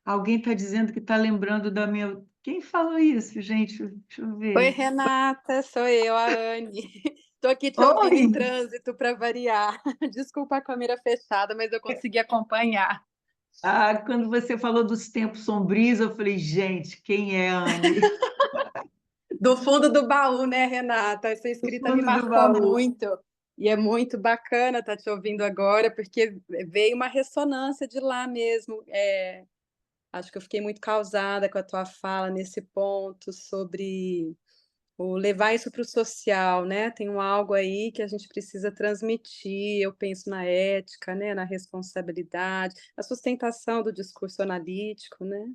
Alguém está dizendo que está lembrando da minha. Quem falou isso, gente? Deixa eu Oi, ver. Renata, sou eu, a Anne. Estou aqui te ouvindo em Oi! trânsito para variar. Desculpa a câmera fechada, mas eu consegui acompanhar. Ah, quando você falou dos tempos sombrios, eu falei, gente, quem é a Anne? Do fundo do baú, né, Renata? Essa Do escrita me fundo do marcou baú. muito. E é muito bacana estar te ouvindo agora, porque veio uma ressonância de lá mesmo. Acho que eu fiquei muito causada com a tua fala nesse ponto sobre o levar isso para o social, né? Tem algo aí que a gente precisa transmitir. Eu penso na ética, né? Na responsabilidade, na sustentação do discurso analítico, né?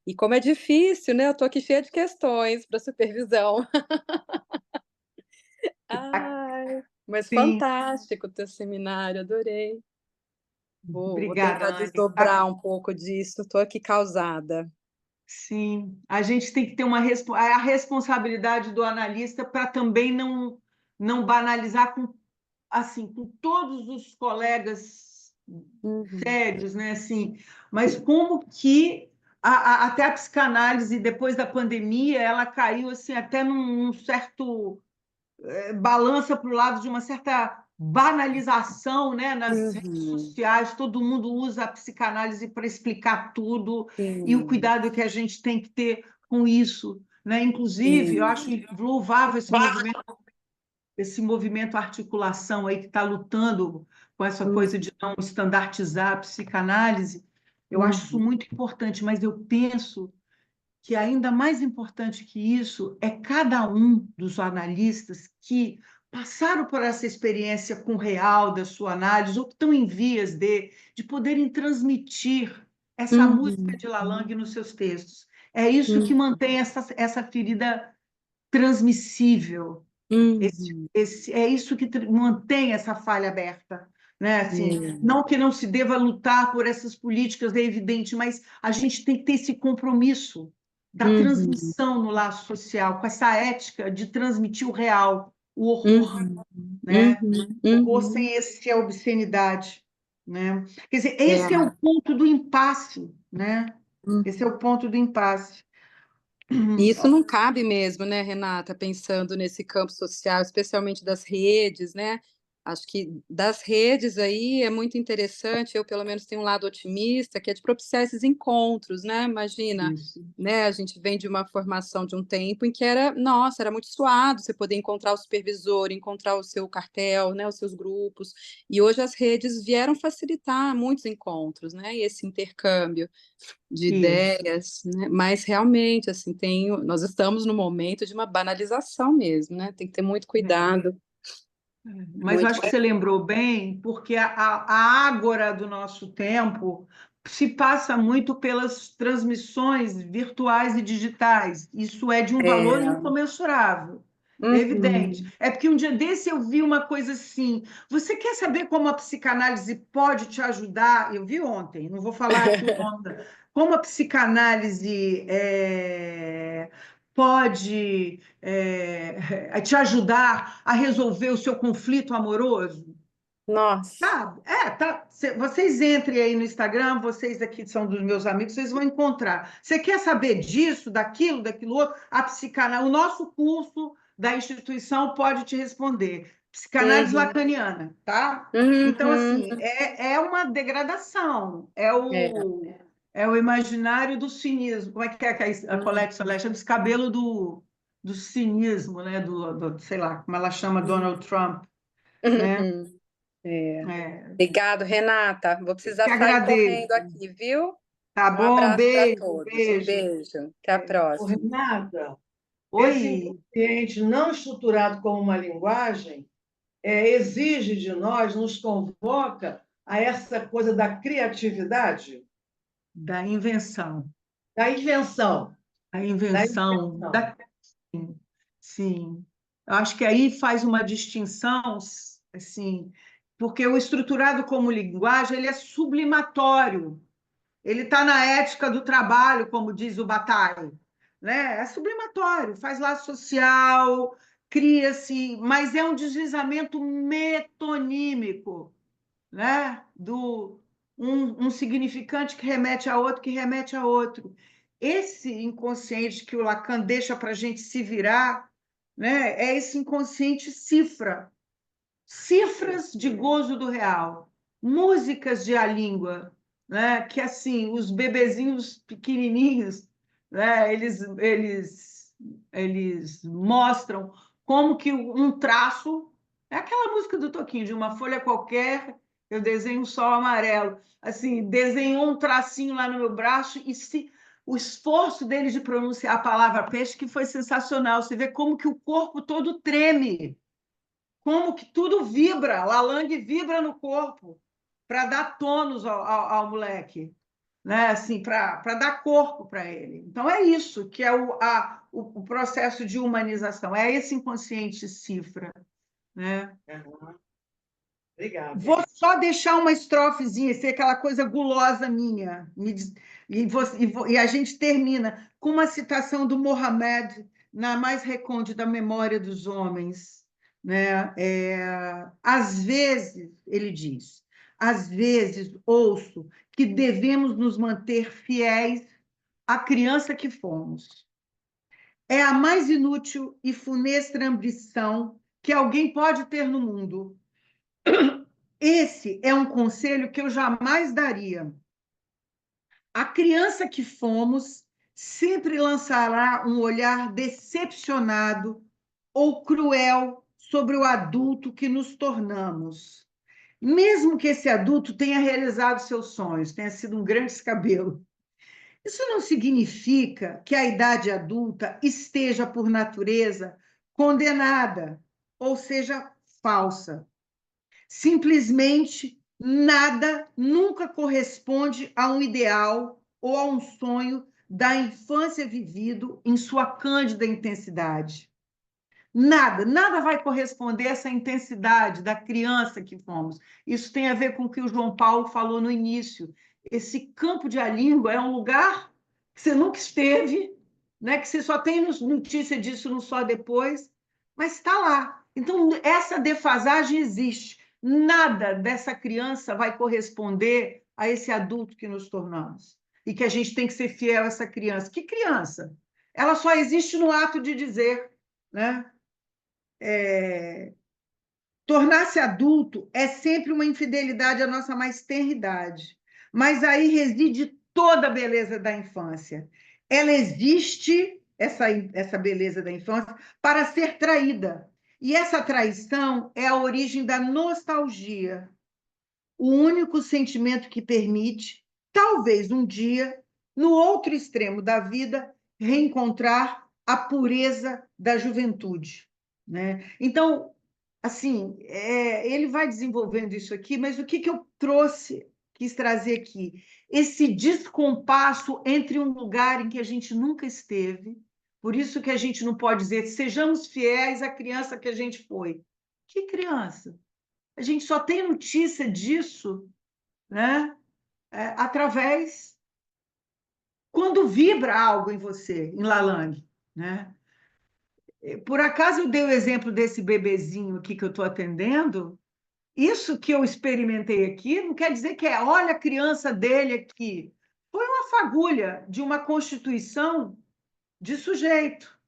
E como é difícil, né? Eu estou aqui cheia de questões para supervisão. Ai, mas Sim, fantástico o teu seminário, adorei. Vou obrigada, tentar Anne. desdobrar um pouco disso. Estou aqui causada. Sim, a gente tem que ter a responsabilidade do analista para também não banalizar com, assim, com todos os colegas Uhum, sérios, né? Assim, mas como que até a psicanálise, depois da pandemia, ela caiu assim, até num certo balança para o lado de uma certa banalização, né? Nas redes uhum, sociais, todo mundo usa a psicanálise para explicar tudo, e o sim, cuidado que a gente tem que ter com isso, né? Inclusive, eu acho sim. louvável esse movimento articulação aí que está lutando com essa coisa de não estandartizar a psicanálise. Eu acho isso Uhum, muito importante, mas eu penso que ainda mais importante que isso é cada um dos analistas que passaram por essa experiência com o real da sua análise, ou que estão em vias de poderem transmitir essa música uhum, de Lalande nos seus textos. É isso que uhum, mantém essa ferida transmissível. uhum, É isso que mantém essa falha aberta. Né? Assim, uhum, não que não se deva lutar por essas políticas, é evidente, mas a gente tem que ter esse compromisso da uhum, transmissão no laço social, com essa ética de transmitir o real, o horror, uhum, né? uhum, O horror uhum. sem esse obscenidade. Né? Quer dizer, É. esse é o ponto do impasse. Né? Esse é Uhum. o ponto do impasse. E isso não cabe mesmo, né, Renata, pensando nesse campo social, especialmente das redes, né? Acho que das redes aí é muito interessante, eu pelo menos tenho um lado otimista, que é de propiciar esses encontros, né? Imagina, Isso. né? A gente vem de uma formação de um tempo em que era, nossa, era muito suado você poder encontrar o supervisor, encontrar o seu cartel, né? Os seus grupos. E hoje as redes vieram facilitar muitos encontros, né? E esse intercâmbio de Isso. ideias, né? Mas realmente, assim, nós estamos no momento de uma banalização mesmo, né? Tem que ter muito cuidado, Mas eu muito. acho que você lembrou bem, porque a ágora do nosso tempo se passa muito pelas transmissões virtuais e digitais. Isso é de um valor É, incomensurável. É evidente. uhum, É porque um dia desse eu vi uma coisa assim. Você quer saber como a psicanálise pode te ajudar? Eu vi ontem, não vou falar aqui o nome. Como a psicanálise pode te ajudar a resolver o seu conflito amoroso? Nossa. Sabe? Tá. Vocês entrem aí no Instagram, vocês aqui são dos meus amigos, vocês vão encontrar. Você quer saber disso, daquilo outro? A psicanálise, o nosso curso da instituição pode te responder. Psicanálise Uhum. lacaniana, tá? Uhum. Então, assim, é uma degradação, é o imaginário do cinismo. Como é que a Colette Solé chama? Descabelo do cinismo, né? Sei lá, como ela chama Donald Trump, né? Uhum. É. É, Obrigado, Renata. Vou precisar te sair agradeço. correndo aqui, viu? Tá Um bom? abraço para Beijo, todos. Um beijo. beijo. Até a Ô, próxima. Renata, esse Oi. inconsciente não estruturado como uma linguagem exige de nós, nos convoca a essa coisa da criatividade, Da invenção. da invenção, A da invenção invenção. da... Sim. Eu acho que aí faz uma distinção, assim, porque o estruturado como linguagem, ele é sublimatório. Ele está na ética do trabalho, como diz o Bataille, né? É sublimatório, faz laço social, cria-se, mas é um deslizamento metonímico, né? Um significante que remete a outro, que remete a outro. Esse inconsciente que o Lacan deixa para a gente se virar, né? É esse inconsciente cifra, cifras de gozo do real, músicas de a língua, né? Que assim, os bebezinhos pequenininhos, né? Eles mostram como que um traço é aquela música do Toquinho, de uma folha qualquer, eu desenho um sol amarelo. Assim, desenhou um tracinho lá no meu braço o esforço deles de pronunciar a palavra peixe que foi sensacional. Você vê como que o corpo todo treme, como que tudo vibra, Lalang vibra no corpo para dar tônus ao moleque, né? Assim, para dar corpo para ele. Então é isso que é o processo de humanização, é esse inconsciente cifra, né? Obrigada. Vou só deixar uma estrofezinha, ser aquela coisa gulosa minha. E a gente termina com uma citação do Mohamed na mais recôndita memória dos homens, né? Às vezes, ele diz, às vezes ouço que devemos nos manter fiéis à criança que fomos. É a mais inútil e funesta ambição que alguém pode ter no mundo. Esse é um conselho que eu jamais daria. A criança que fomos sempre lançará um olhar decepcionado ou cruel sobre o adulto que nos tornamos. Mesmo que esse adulto tenha realizado seus sonhos, tenha sido um grande escabelo. Isso não significa que a idade adulta esteja, por natureza, condenada, ou seja, falsa. Simplesmente nada nunca corresponde a um ideal ou a um sonho da infância vivido em sua cândida intensidade. Nada vai corresponder a essa intensidade da criança que fomos. Isso tem a ver com o que o João Paulo falou no início. Esse campo de a língua é um lugar que você nunca esteve, né? Que você só tem notícia disso no Só Depois, mas está lá. Então, essa defasagem existe. Nada dessa criança vai corresponder a esse adulto que nos tornamos. E que a gente tem que ser fiel a essa criança. Que criança? Ela só existe no ato de dizer, né? Tornar-se adulto é sempre uma infidelidade à nossa mais tenra idade, mas aí reside toda a beleza da infância. Ela existe, essa beleza da infância, para ser traída. E essa traição é a origem da nostalgia, o único sentimento que permite, talvez um dia, no outro extremo da vida, reencontrar a pureza da juventude, né? Então, assim, ele vai desenvolvendo isso aqui, mas o que eu quis trazer aqui? Esse descompasso entre um lugar em que a gente nunca esteve, por isso que a gente não pode dizer sejamos fiéis à criança que a gente foi. Que criança? A gente só tem notícia disso, né? Através quando vibra algo em você, em Lalang, né? Por acaso eu dei o exemplo desse bebezinho aqui que eu estou atendendo, Isso que eu experimentei aqui não quer dizer que olha a criança dele aqui. Foi uma fagulha de uma constituição de sujeito,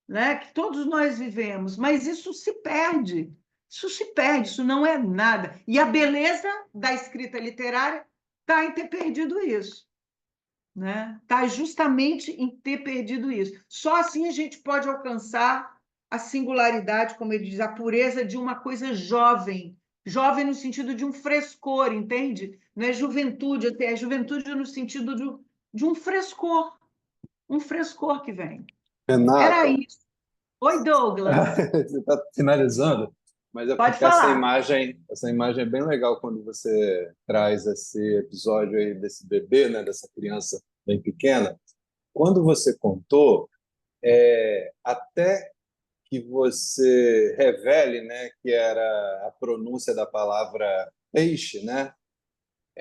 né? Que todos nós vivemos, mas isso se perde. Isso não é nada. E a beleza da escrita literária está em ter perdido isso, né? Está justamente em ter perdido isso. Só assim a gente pode alcançar a singularidade, como ele diz, a pureza de uma coisa jovem. Jovem no sentido de um frescor, entende? Não é juventude, é juventude no sentido de um frescor que vem. Era Renata, isso. Oi, Douglas. você está finalizando, mas é Pode porque essa falar. imagem é bem legal quando você traz esse episódio aí desse bebê, né, dessa criança bem pequena. Quando você contou, até que você revele, né, que era a pronúncia da palavra peixe, né?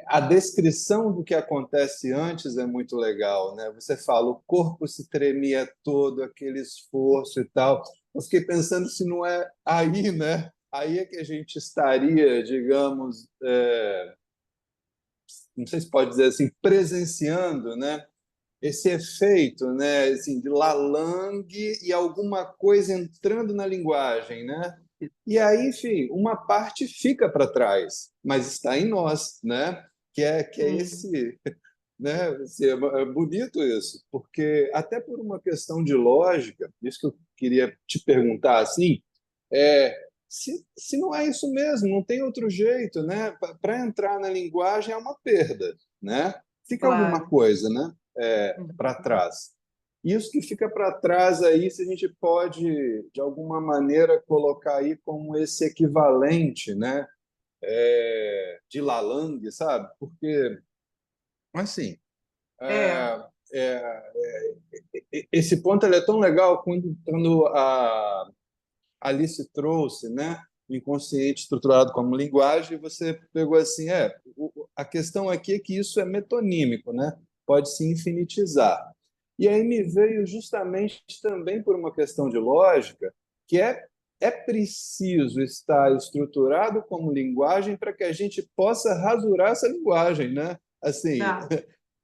A descrição do que acontece antes é muito legal, né? Você fala, o corpo se tremia todo, aquele esforço e tal. Eu fiquei pensando se não é aí, né? Aí é que a gente estaria, digamos, não sei se pode dizer assim, presenciando, né? Esse efeito, né? Assim, de Lalang e alguma coisa entrando na linguagem, né? E aí, enfim, uma parte fica para trás, mas está em nós, né? Que é esse, né? Assim, é bonito isso, porque até por uma questão de lógica, isso que eu queria te perguntar assim, se não é isso mesmo, não tem outro jeito, né? Para entrar na linguagem é uma perda, né? Fica alguma Claro. coisa, né? Para trás. Isso que fica para trás aí, se a gente pode, de alguma maneira, colocar aí como esse equivalente, né? De Lalang, sabe? Porque, assim, É. esse ponto ele é tão legal quando a Alice trouxe, né? O inconsciente estruturado como linguagem, e você pegou assim, a questão aqui é que isso é metonímico, né? Pode se infinitizar. E aí me veio justamente também por uma questão de lógica, que é preciso estar estruturado como linguagem para que a gente possa rasurar essa linguagem, né? Assim, Não, né?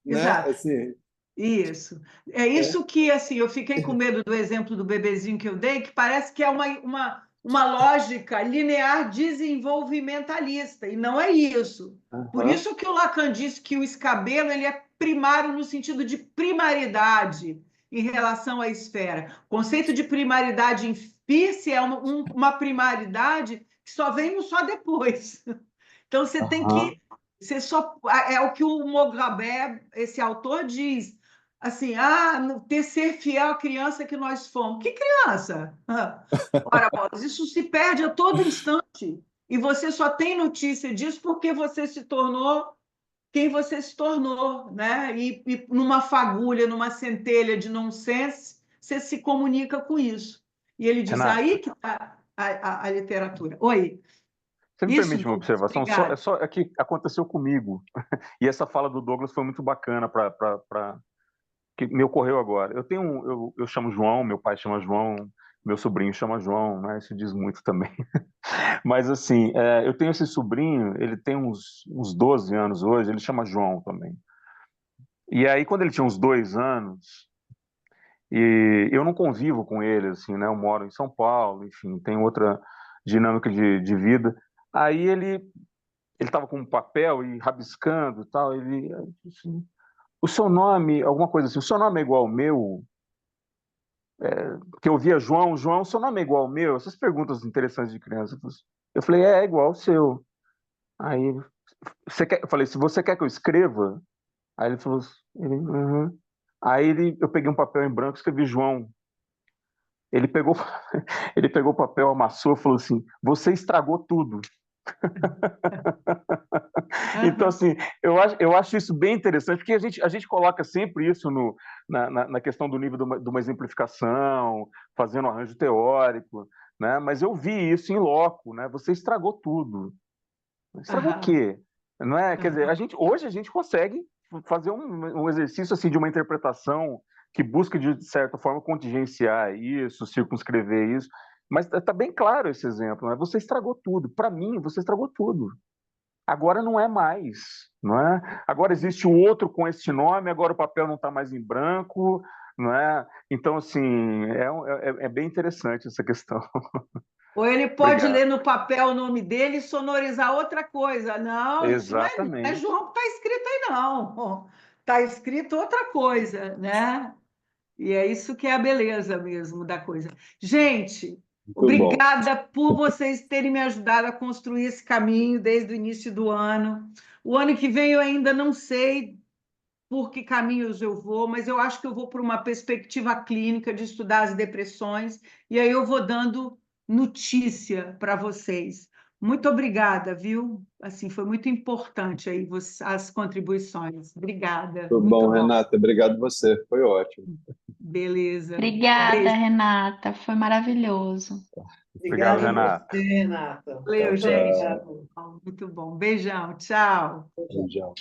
exato. Assim, Isso. É isso que, assim, eu fiquei com medo do exemplo do bebezinho que eu dei, que parece que é uma lógica linear desenvolvimentalista, e não é isso. Por aham, isso que o Lacan disse que o escabelo ele é primário no sentido de primaridade em relação à esfera. O conceito de primaridade em Peirce é uma primaridade que só vem só depois. Então, você tem aham, que... Você só, é o que o Mogabé, esse autor, diz assim, ter ser fiel à criança que nós fomos. Que criança? Ora, bolas, isso se perde a todo instante. E você só tem notícia disso porque você se tornou quem você se tornou, né? E numa fagulha, numa centelha de nonsense, você se comunica com isso. E ele diz, aí Renata, que está a literatura. Oi, você me isso, permite uma Douglas, observação? obrigada. É que aconteceu comigo. E essa fala do Douglas foi muito bacana que me ocorreu agora. Eu chamo João, meu pai chama João, meu sobrinho chama João, né? Isso diz muito também. Mas assim, eu tenho esse sobrinho, ele tem uns 12 anos hoje, ele chama João também. E aí, quando ele tinha uns 2 anos, e eu não convivo com ele, assim, né? Eu moro em São Paulo, enfim, tem outra dinâmica de vida. Aí ele estava com um papel e rabiscando e tal, ele assim, o seu nome, alguma coisa assim, o seu nome é igual ao meu? Porque eu via João, João, o seu nome é igual ao meu? Essas perguntas interessantes de criança. Eu falei, é igual ao seu. Aí, eu falei, se você quer que eu escreva? Aí ele falou, "Uhum." Aí eu peguei um papel em branco e escrevi João. Ele pegou, ele pegou o papel, amassou e falou assim, você estragou tudo. Então, Aham. assim, eu acho isso bem interessante, porque a gente coloca sempre isso na questão do nível de uma exemplificação, fazendo um arranjo teórico, né? Mas eu vi isso em loco, né? Você estragou tudo. Estragou o Aham. quê? Não é? Quer dizer, Aham. hoje a gente consegue fazer um exercício assim de uma interpretação que busca, de certa forma, contingenciar isso, circunscrever isso. Mas está bem claro esse exemplo, né? Você estragou tudo. Para mim, você estragou tudo. Agora não é mais, não é? Agora existe o outro com esse nome, agora o papel não está mais em branco, não é? Então, assim, é bem interessante essa questão. Ou ele pode Obrigado. ler no papel o nome dele e sonorizar outra coisa. Não, isso não é Exatamente. João que está escrito aí, não. Está escrito outra coisa, né? E é isso que é a beleza mesmo da coisa. Gente, Muito bom. obrigada por vocês terem me ajudado a construir esse caminho desde o início do ano. O ano que vem eu ainda não sei por que caminhos eu vou, mas eu acho que eu vou por uma perspectiva clínica de estudar as depressões, e aí eu vou dando notícia para vocês. Muito obrigada, viu? Assim, foi muito importante aí as contribuições. Obrigada. Muito Muito bom, bom. Renata. Obrigado você. Foi ótimo. Beleza. Obrigada, Beijo. Renata. Foi maravilhoso. Obrigado, Obrigada a Renata. você, Renata. Valeu, Tchau, gente. tchau. Muito bom. Beijão. Tchau. Beijão.